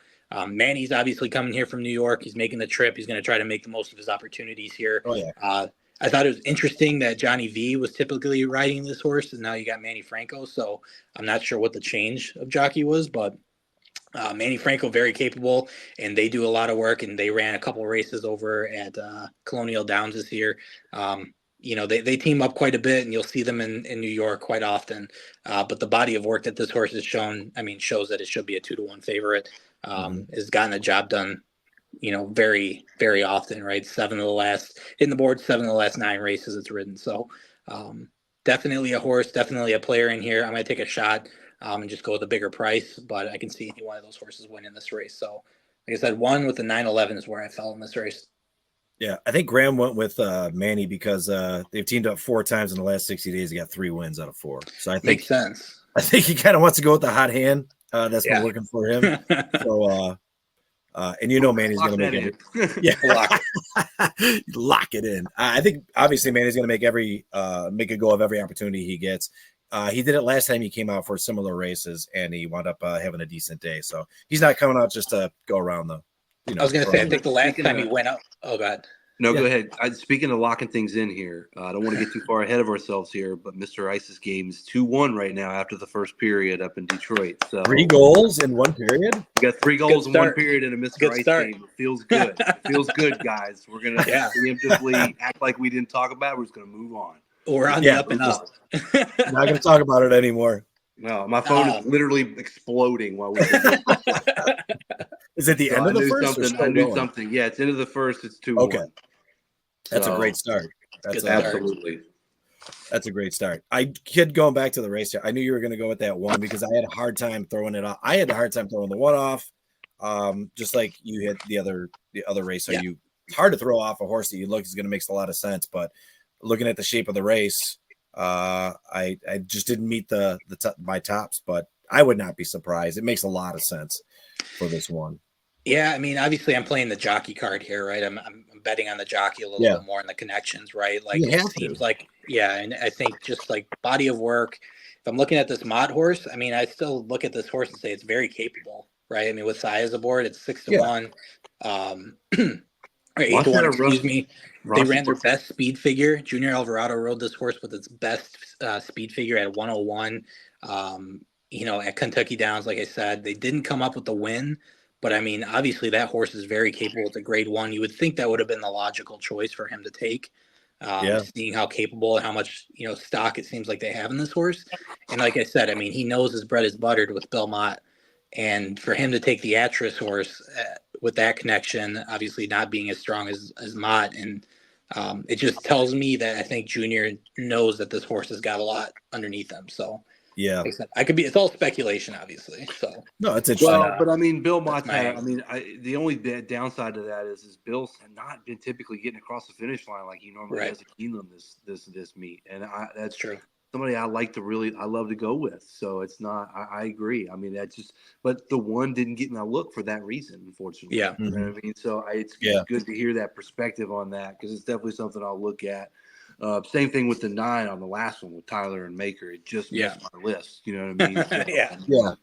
Manny's obviously coming here from New York. He's making the trip. He's going to try to make the most of his opportunities here. Oh, yeah. I thought it was interesting that Johnny V was typically riding this horse, and now you got Manny Franco. So I'm not sure what the change of jockey was, but Manny Franco, very capable, and they do a lot of work, and they ran a couple races over at Colonial Downs this year. They team up quite a bit, and you'll see them in New York quite often. But the body of work that this horse has shown, shows that it should be a 2-1 favorite. Has gotten the job done, very, very often, right? 7 of the last 9 races it's ridden. So definitely a horse, definitely a player in here. I'm going to take a shot and just go with a bigger price, but I can see any one of those horses winning this race. So like I said, 1 with the 9-11 is where I fell in this race. Yeah, I think Graham went with Manny because they've teamed up 4 times in the last 60 days. He got 3 wins out of 4. So I think makes sense. I think he kind of wants to go with the hot hand. That's been working for him. So, and Manny's going to make it. Lock it in. I think obviously Manny's going to make a go of every opportunity he gets. He did it last time he came out for similar races, and he wound up having a decent day. So he's not coming out just to go around the. I was going to say, I think the last time he went out. Oh, God. No, go ahead. Speaking of locking things in here, I don't want to get too far ahead of ourselves here, but Mr. Ice's game is 2-1 right now after the first period up in Detroit. So 3 goals in one period? We got 3 goals in one period in a Mr. Ice game. It feels good. It feels good, guys. We're going to preemptively act like we didn't talk about it. We're just going to move on. We're on the up and up. Not going to talk about it anymore. No, my phone is literally exploding while we Is it the end of the first? I knew something. Yeah, it's end of the first. It's 2-1. Okay. That's a great start. Absolutely. That's a great start. Going back to the race here, I knew you were going to go with that one because I had a hard time throwing it off. I had a hard time throwing the one off, just like you hit the other race. So it's hard to throw off a horse that you look is going to make a lot of sense. But looking at the shape of the race, I just didn't meet my tops. But I would not be surprised. It makes a lot of sense for this one. Yeah, I mean, obviously, I'm playing the jockey card here, right? I'm betting on the jockey a little bit more in the connections, right? Like it seems like, and I think just like body of work. If I'm looking at this Mott horse, I mean, I still look at this horse and say it's very capable, right? I mean, with Saez aboard, it's 6-1, or 8-1. Excuse me. They ran their best speed figure. Junior Alvarado rode this horse with its best speed figure at 101. At Kentucky Downs, like I said, they didn't come up with the win. But, I mean, obviously that horse is very capable. It's a grade 1. You would think that would have been the logical choice for him to take, seeing how capable and how much, stock it seems like they have in this horse. And like I said, I mean, he knows his bread is buttered with Belmont. And for him to take the Atris horse with that connection, obviously not being as strong as Mott, and it just tells me that I think Junior knows that this horse has got a lot underneath him. So. Yeah, it's all speculation, obviously. So no, it's interesting. Well, but I mean, Bill Mott. The only downside to that is Bill's not been typically getting across the finish line like he normally does at Keeneland this meet, and that's true. Somebody I love to go with. So it's not. I agree. I mean, but the one didn't get my look for that reason, unfortunately. Yeah, you know what I mean. So it's good to hear that perspective on that because it's definitely something I'll look at. Same thing with the 9 on the last one with Tyler and Maker. It just missed my list. You know what I mean? So,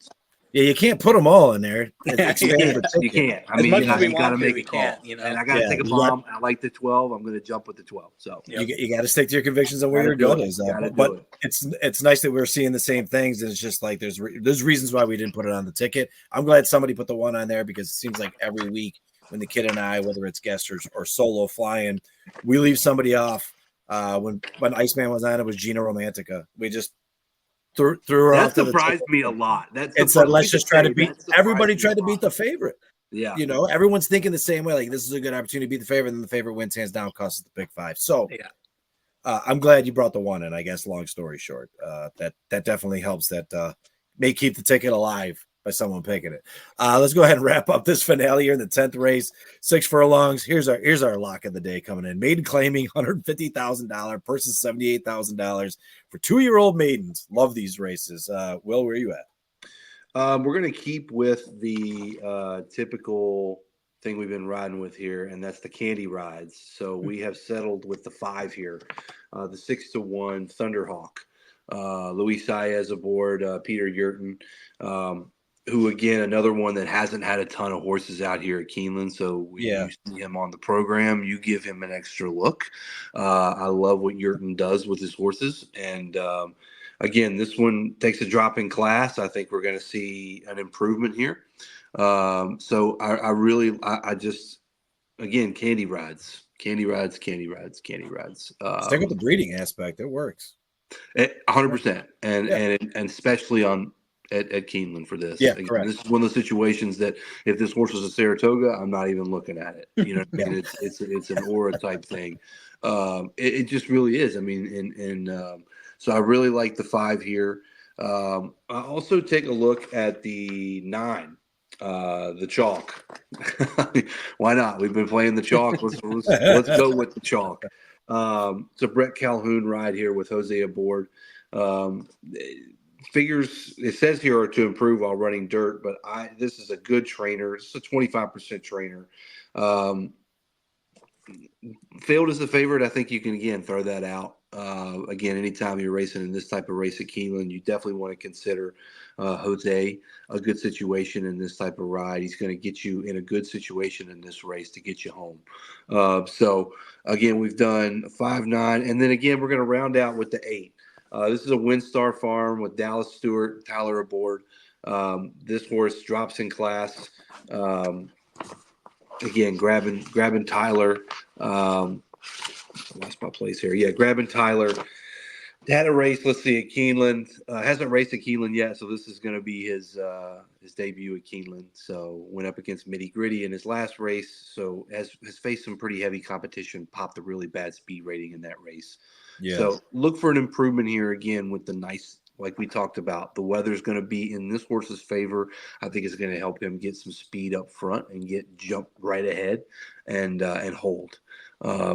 Yeah, you can't put them all in there. You can't. I mean, you got to make a call. And I got to take a bomb. I like the 12. I'm going to jump with the 12. So you got to stick to your convictions on where your gut is. But it's nice that we're seeing the same things. And it's just like there's reasons why we didn't put it on the ticket. I'm glad somebody put the 1 on there because it seems like every week when the kid and I, whether it's guest or solo flying, we leave somebody off. When Iceman was on, it was Gina Romantica. We just threw her off. That surprised me a lot. It said, let's just try to beat. Everybody tried to beat the favorite. Yeah, everyone's thinking the same way. Like this is a good opportunity to beat the favorite, and the favorite wins hands down, costs the pick 5. So, I'm glad you brought the 1 in. I guess long story short, that definitely helps. That may keep the ticket alive by someone picking it. Let's go ahead and wrap up this finale here in the 10th race. 6 furlongs. Here's our lock of the day coming in. Maiden claiming $150,000, person $78,000 for 2-year-old maidens. Love these races. Will, where are you at? We're going to keep with the typical thing we've been riding with here, and that's the candy rides. So we have settled with the 5 here, the 6-1 Thunderhawk. Luis Saez aboard, Peter Yurton, who, again, another one that hasn't had a ton of horses out here at Keeneland. So you see him on the program, you give him an extra look. I love what Yurton does with his horses. And, again, this one takes a drop in class. I think we're going to see an improvement here. So I just, again, candy rides. Stick with the breeding aspect. It works. 100%. And especially at Keeneland for this. Yeah, Again, correct. This is one of those situations that if this horse was a Saratoga, I'm not even looking at it. You know what I mean? It's an aura type thing. It just really is. I mean, so I really like the 5 here. I also take a look at the 9, the chalk. Why not? We've been playing the chalk. Let's go with the chalk. It's a Brett Calhoun ride here with Jose aboard. Figures it says here are to improve while running dirt, but this is a good trainer. It's a 25% trainer. Failed as the favorite. I think you can again throw that out. Again, anytime you're racing in this type of race at Keeneland, you definitely want to consider Jose a good situation in this type of ride. He's going to get you in a good situation in this race to get you home. So, again, we've done 5-9, and then again, we're going to round out with the 8. This is a WinStar Farm with Dallas Stewart, Tyler aboard. This horse drops in class. Again, grabbing Tyler. Lost my place here. Yeah, grabbing Tyler. Had a race. Let's see, at Keeneland. Hasn't raced at Keeneland yet, so this is going to be his debut at Keeneland. So went up against Mitty Gritty in his last race. So has faced some pretty heavy competition. Popped a really bad speed rating in that race. Yeah. So look for an improvement here again with the nice, like we talked about. The weather's going to be in this horse's favor. I think it's going to help him get some speed up front and get jump right ahead and hold.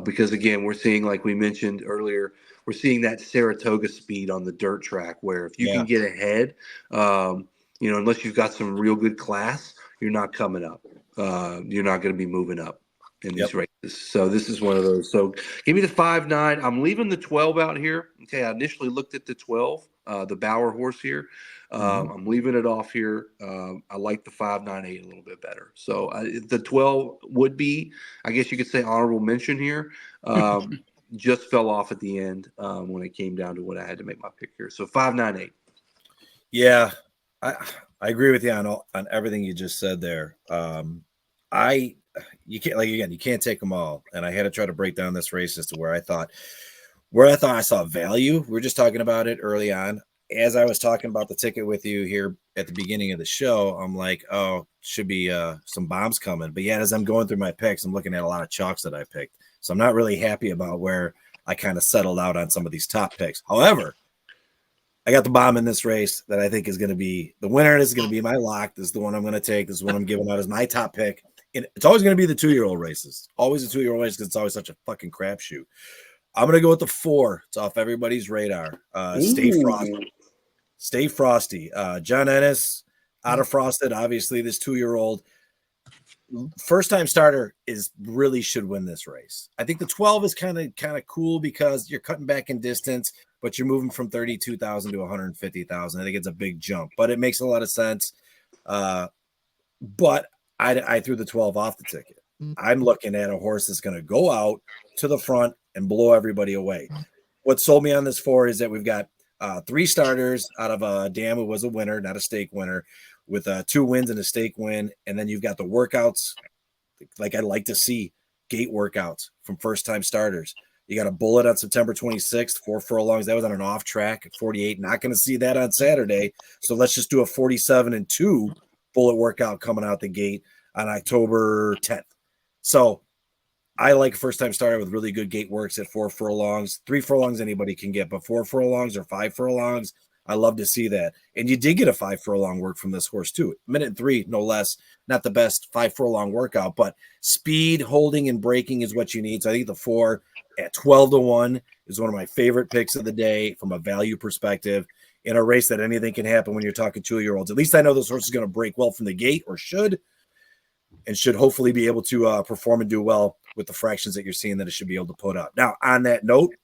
Because again, we're seeing, like we mentioned earlier, we're seeing that Saratoga speed on the dirt track where if you can get ahead, unless you've got some real good class, you're not coming up. You're not going to be moving up in these races. So this is one of those. So give me the 5-9. I'm leaving the 12 out here. Okay, I initially looked at the 12, the Bauer horse here. I'm leaving it off here. I like the 5-9-8 a little bit better. So the 12 would be, I guess you could say, honorable mention here. Just fell off at the end when it came down to what I had to make my pick here. So 5-9-8. Yeah, I agree with you on everything you just said there. You can't take them all, and I had to try to break down this race as to where I thought I saw value. We were just talking about it early on. As I was talking about the ticket with you here at the beginning of the show, I'm like, oh, should be some bombs coming. But yeah, as I'm going through my picks, I'm looking at a lot of chalks that I picked. So I'm not really happy about where I kind of settled out on some of these top picks. However, I got the bomb in this race that I think is going to be the winner. This is going to be my lock. This is the one I'm going to take. This is what I'm giving out as my top pick. And it's always going to be the 2-year-old races. Always a 2-year-old race because it's always such a fucking crapshoot. I'm going to go with the 4. It's off everybody's radar. Stay Frosty. Stay Frosty. John Ennis, out of Frosted. Obviously, this 2-year-old. First-time starter really should win this race. I think the 12 is kind of cool because you're cutting back in distance, but you're moving from 32,000 to 150,000. I think it's a big jump, but it makes a lot of sense. But I threw the 12 off the ticket. I'm looking at a horse that's going to go out to the front and blow everybody away. What sold me on this 4 is that we've got 3 starters out of a dam who was a winner, not a stake winner, with 2 wins and a stake win. And then you've got the workouts. Like I'd like to see gate workouts from first-time starters. You got a bullet on September 26th, 4 furlongs. That was on an off track at 48. Not going to see that on Saturday. So let's just do a 47-2 bullet workout coming out the gate on October 10th. So I like a first-time starter with really good gate works at 4 furlongs. 3 furlongs anybody can get, but 4 furlongs or 5 furlongs, I love to see that. And you did get a 5 furlong work from this horse too. Minute 3, no less. Not the best 5 furlong workout, but speed, holding, and braking is what you need. So I think the 4 at 12-1 is one of my favorite picks of the day from a value perspective in a race that anything can happen when you're talking 2-year-olds. At least I know this horse is going to break well from the gate, or should hopefully be able to perform and do well with the fractions that you're seeing that it should be able to put up. Now, on that note,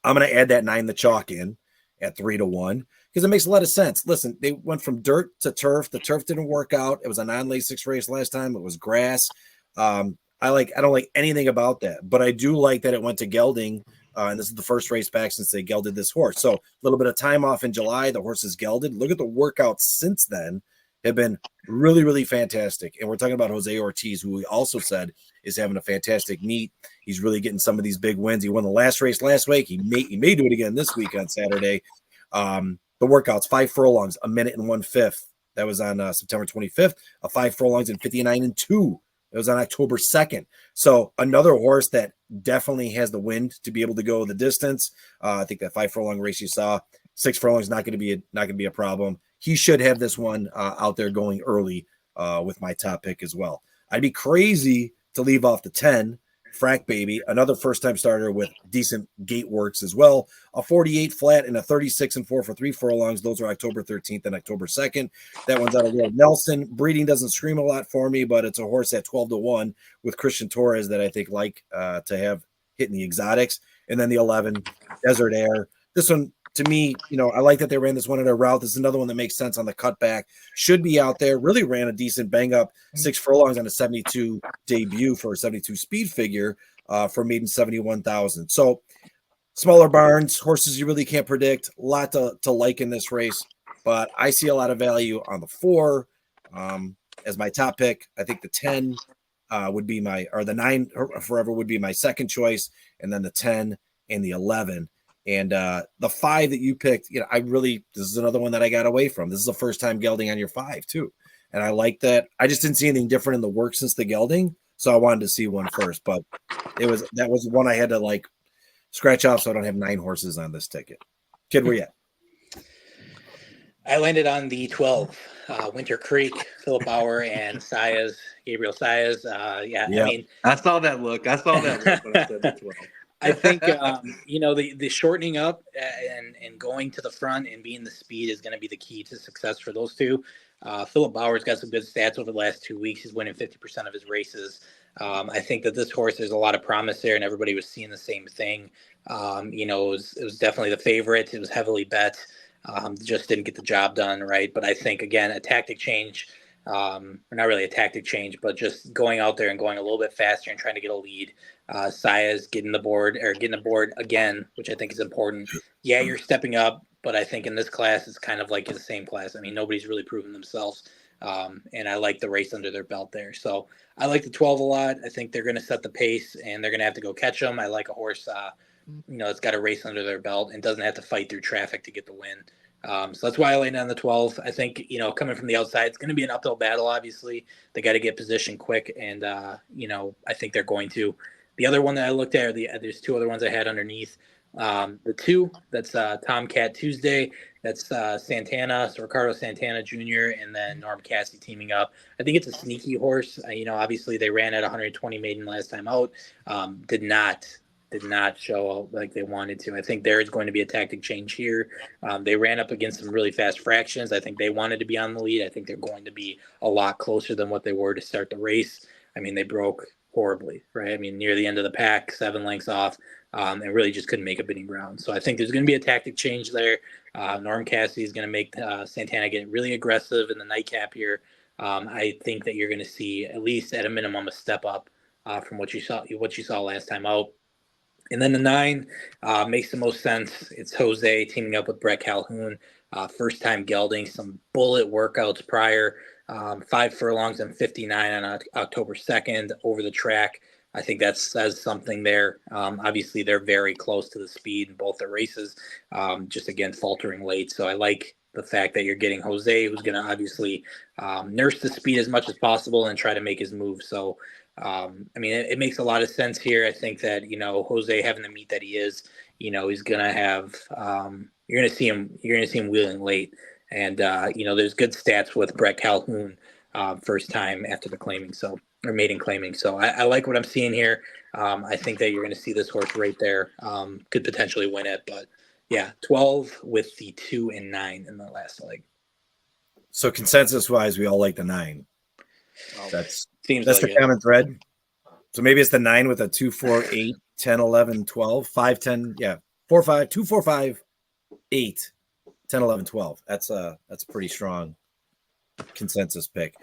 I'm going to add that 9 the chalk in at 3-1 because it makes a lot of sense. Listen, they went from dirt to turf. The turf didn't work out. It was a non-Lasix race last time. It was grass. I don't like anything about that, but I do like that it went to gelding. And this is the first race back since they gelded this horse. So a little bit of time off in July. The horse is gelded. Look at the workouts since then. Have been really, really fantastic. And we're talking about Jose Ortiz, who we also said is having a fantastic meet. He's really getting some of these big wins. He won the last race last week. He may do it again this week on Saturday. The workouts, 5 furlongs, 1 minute and 1/5. That was on September 25th. 5 furlongs and 59-2. It was on October 2nd. So another horse that definitely has the wind to be able to go the distance. I think that 5 furlong race you saw, 6 furlongs not going to be a problem. He should have this one out there going early with my top pick as well. I'd be crazy to leave off the 10, Frack Baby, another first-time starter with decent gate works as well. A 48 flat and a 36-4 for 3 furlongs. Those are October 13th and October 2nd. That one's out of Will Nelson. Breeding doesn't scream a lot for me, but it's a horse at 12-1 with Christian Torres that I think to have hitting the exotics. And then the 11, Desert Air. This one, to me, I like that they ran this one in a route. This is another one that makes sense on the cutback. Should be out there. Really ran a decent bang up 6 furlongs on a 72 debut for a 72 speed figure for maiden 71,000. So smaller barns, horses you really can't predict. A lot to like in this race, but I see a lot of value on the 4 as my top pick. I think the 10 would be the 9 forever would be my second choice, and then the 10 and the 11. And the 5 that you picked, this is another one that I got away from. This is the first time gelding on your 5 too. And I like that. I just didn't see anything different in the work since the gelding. So I wanted to see one first, but that was one I had to scratch off. So I don't have 9 horses on this ticket. Kid, where you at? I landed on the 12, Winter Creek, Philip Bauer and Gabriel Saez. I mean, I saw that look when I said the 12. I think, the shortening up and going to the front and being the speed is going to be the key to success for those two. Philip Bauer's got some good stats over the last 2 weeks. He's winning 50% of his races. I think that this horse, there's a lot of promise there, and everybody was seeing the same thing. It was definitely the favorite. It was heavily bet. Just didn't get the job done, right? But I think, again, a tactic change, or not really a tactic change, but just going out there and going a little bit faster and trying to get a lead. Saez getting the board again, which I think is important. Yeah, you're stepping up, but I think in this class, it's kind of like the same class. I mean, nobody's really proven themselves. And I like the race under their belt there. So I like the 12 a lot. I think they're going to set the pace and they're going to have to go catch them. I like a horse, it's got a race under their belt and doesn't have to fight through traffic to get the win. So that's why I landed on the 12. I think, coming from the outside, it's going to be an uphill battle, obviously. They got to get positioned quick, and, I think they're going to. The other one that I looked at, there's 2 other ones I had underneath. The 2, that's Tomcat Tuesday. That's Santana, so Ricardo Santana Jr., and then Norm Cassie teaming up. I think it's a sneaky horse. Obviously they ran at 120 maiden last time out. Did not show like they wanted to. I think there is going to be a tactic change here. They ran up against some really fast fractions. I think they wanted to be on the lead. I think they're going to be a lot closer than what they were to start the race. I mean, they broke horribly, right? I mean, near the end of the pack, 7 lengths off, and really just couldn't make a bidding ground. So I think there's going to be a tactic change there. Norm Cassie is going to make Santana get really aggressive in the nightcap here. I think that you're going to see, at least at a minimum, a step up from what you saw last time out. And then the 9 makes the most sense. It's Jose teaming up with Brett Calhoun. First time gelding, some bullet workouts prior. 5 furlongs and 59 on October 2nd over the track. I think that says something there. Obviously, they're very close to the speed in both the races, just again, faltering late. So I like the fact that you're getting Jose, who's going to obviously nurse the speed as much as possible and try to make his move. So, it makes a lot of sense here. I think that, Jose having the meet that he is, he's going to have, you're going to see him wheeling late. And, there's good stats with Brett Calhoun first time after the maiden claiming. So I like what I'm seeing here. I think that you're going to see this horse right there. Could potentially win it. But, yeah, 12 with the 2 and 9 in the last leg. So consensus-wise, we all like the 9. That's the common thread. So maybe it's the 9 with a 2, 4, 8, 10, 11, 12, 5, 10. Yeah, 4, 5, 2, 4, 5, 8. 10, 11, 12. That's a pretty strong consensus pick.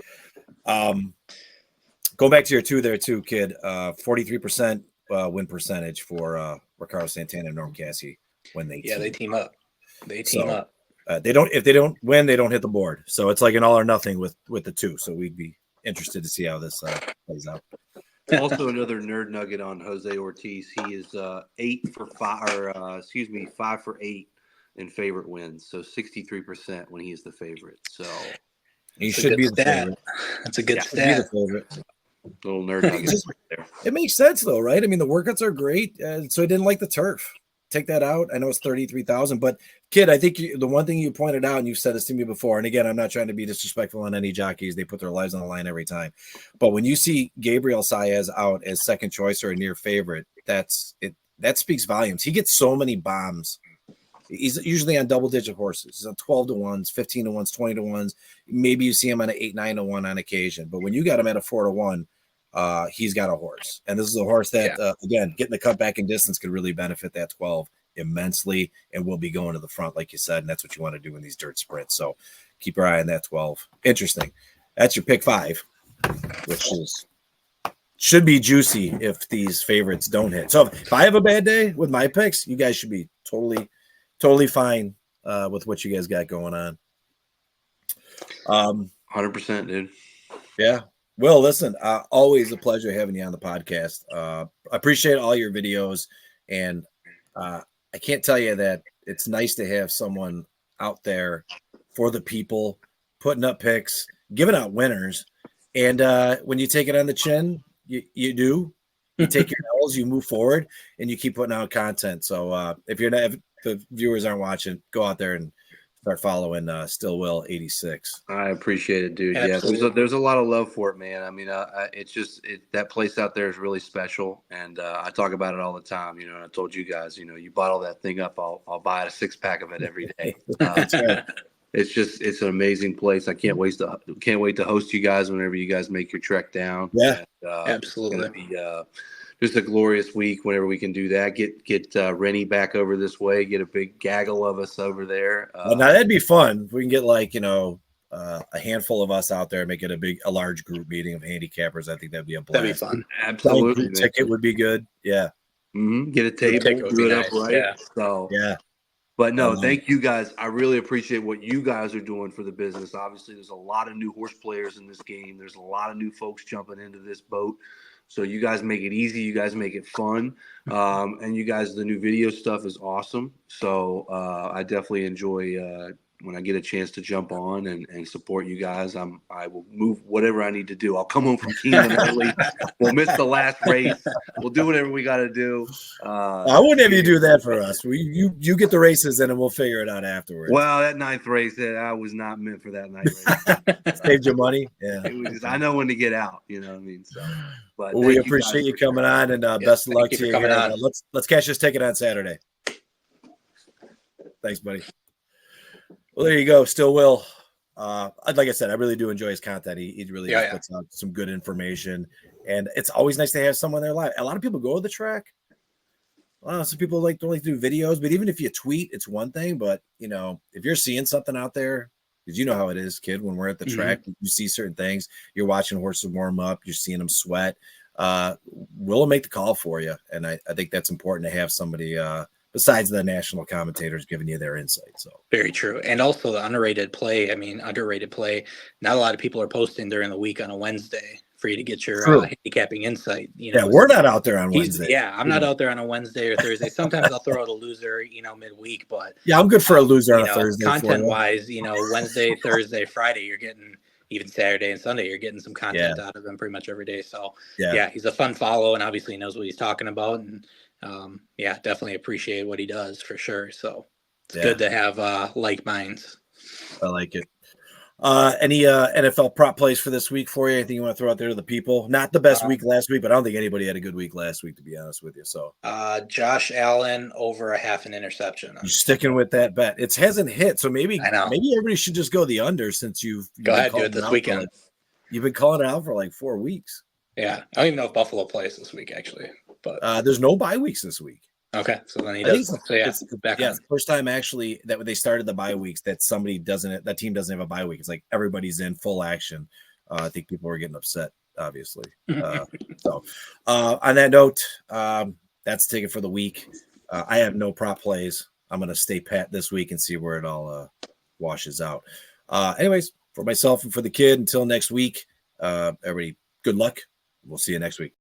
Go back to your 2 there too, kid. 43% win percentage for Ricardo Santana and Norm Cassie when they team up. They team up. If they don't win, they don't hit the board. So it's like an all or nothing with the 2. So we'd be interested to see how this plays out. Also, another nerd nugget on Jose Ortiz. He is 5 for 8 in favorite wins, so 63% when he is the favorite. So he should be the favorite. That's a good stat. Little nerd nugget there. It makes sense though, right? I mean, the workouts are great, so he didn't like the turf. Take that out. I know it's 33,000, but kid, I think the one thing you pointed out, and you've said this to me before, and again, I'm not trying to be disrespectful on any jockeys. They put their lives on the line every time. But when you see Gabriel Saez out as second choice or a near favorite, that speaks volumes. He gets so many bombs. He's usually on double-digit horses. He's on 12 to 1s, 15 to 1s, 20 to 1s. Maybe you see him on an 8, 9 to 1 on occasion. But when you got him at a 4 to 1, he's got a horse. And this is a horse that, again, getting the cut back in distance could really benefit that 12 immensely and will be going to the front, like you said, and that's what you want to do in these dirt sprints. So keep your eye on that 12. Interesting. That's your pick 5, which should be juicy if these favorites don't hit. So if I have a bad day with my picks, you guys should be totally fine with what you guys got going on. 100%, dude. Yeah. Well, listen, always a pleasure having you on the podcast. I appreciate all your videos, and I can't tell you that it's nice to have someone out there for the people, putting up picks, giving out winners, and when you take it on the chin, you do. You take your L's, you move forward, and you keep putting out content. So if the viewers aren't watching, go out there and start following Still Will 86. I appreciate it, dude. Absolutely. Yeah, there's a lot of love for it, man. I mean, it's just that place out there is really special, and I talk about it all the time. You know, I told you guys, you know, you bottle that thing up, I'll buy a 6-pack of it every day. That's right. It's an amazing place. I can't wait to host you guys whenever you guys make your trek down. Yeah, absolutely. It's gonna be just a glorious week whenever we can do that. Get Rennie back over this way. Get a big gaggle of us over there. Now that'd be fun. If we can get a handful of us out there, make it a large group meeting of handicappers. I think that'd be a blast. That'd be fun. Absolutely. Ticket would be good. Yeah. Mm-hmm. Get a table, do it nice. up right. Yeah. So yeah. But no, thank you guys. I really appreciate what you guys are doing for the business. Obviously, there's a lot of new horse players in this game. There's a lot of new folks jumping into this boat. So you guys make it easy. You guys make it fun. And you guys, the new video stuff is awesome. So I definitely enjoy when I get a chance to jump on and support you guys. I will move whatever I need to do. I'll come home from Keeneland early. We'll miss the last race. We'll do whatever we got to do. I wouldn't have you do that for us. You get the races in and we'll figure it out afterwards. Well, that 9th race, I was not meant for that 9th race. Saved your money. Yeah. I know when to get out. You know what I mean? So, but well, we appreciate you coming on, and best of luck to you. Coming on. Let's cash this ticket on Saturday. Thanks, buddy. Well, there you go. Still Will. Like I said, I really do enjoy his content. He really puts out some good information, and it's always nice to have someone there live. A lot of people go to the track. Some people don't like to do videos, but even if you tweet, it's one thing. But if you're seeing something out there, because you know how it is, kid. When we're at the track, you see certain things. You're watching horses warm up. You're seeing them sweat. We'll make the call for you, and I think that's important to have somebody. Besides the national commentators giving you their insight. So very true. And also the underrated play. Not a lot of people are posting during the week on a Wednesday for you to get your handicapping insight. We're not out there on Wednesday. I'm not out there on a Wednesday or Thursday. Sometimes I'll throw out a loser, midweek, but I'm good for a loser on a Thursday. Content wise, Wednesday, Thursday, Friday, you're getting, even Saturday and Sunday, you're getting some content out of him pretty much every day. So he's a fun follow, and obviously he knows what he's talking about. And definitely appreciate what he does for sure. So it's good to have like minds. I like it. Any NFL prop plays for this week for you? Anything you want to throw out there to the people? Not the best week last week, but I don't think anybody had a good week last week, to be honest with you. So Josh Allen over a half an interception. You're sticking with that bet. It hasn't hit, so maybe everybody should just go the under since you've go ahead, do it this weekend. You've been calling it out for like 4 weeks. Yeah, I don't even know if Buffalo plays this week actually, but there's no bye weeks this week. Okay, so then he does. It's first time actually that they started the bye weeks that that team doesn't have a bye week. It's like everybody's in full action. I think people are getting upset, obviously. So on that note, that's the ticket for the week. I have no prop plays. I'm going to stay pat this week and see where it all washes out. Anyways, for myself and for the kid, until next week, everybody, good luck. We'll see you next week.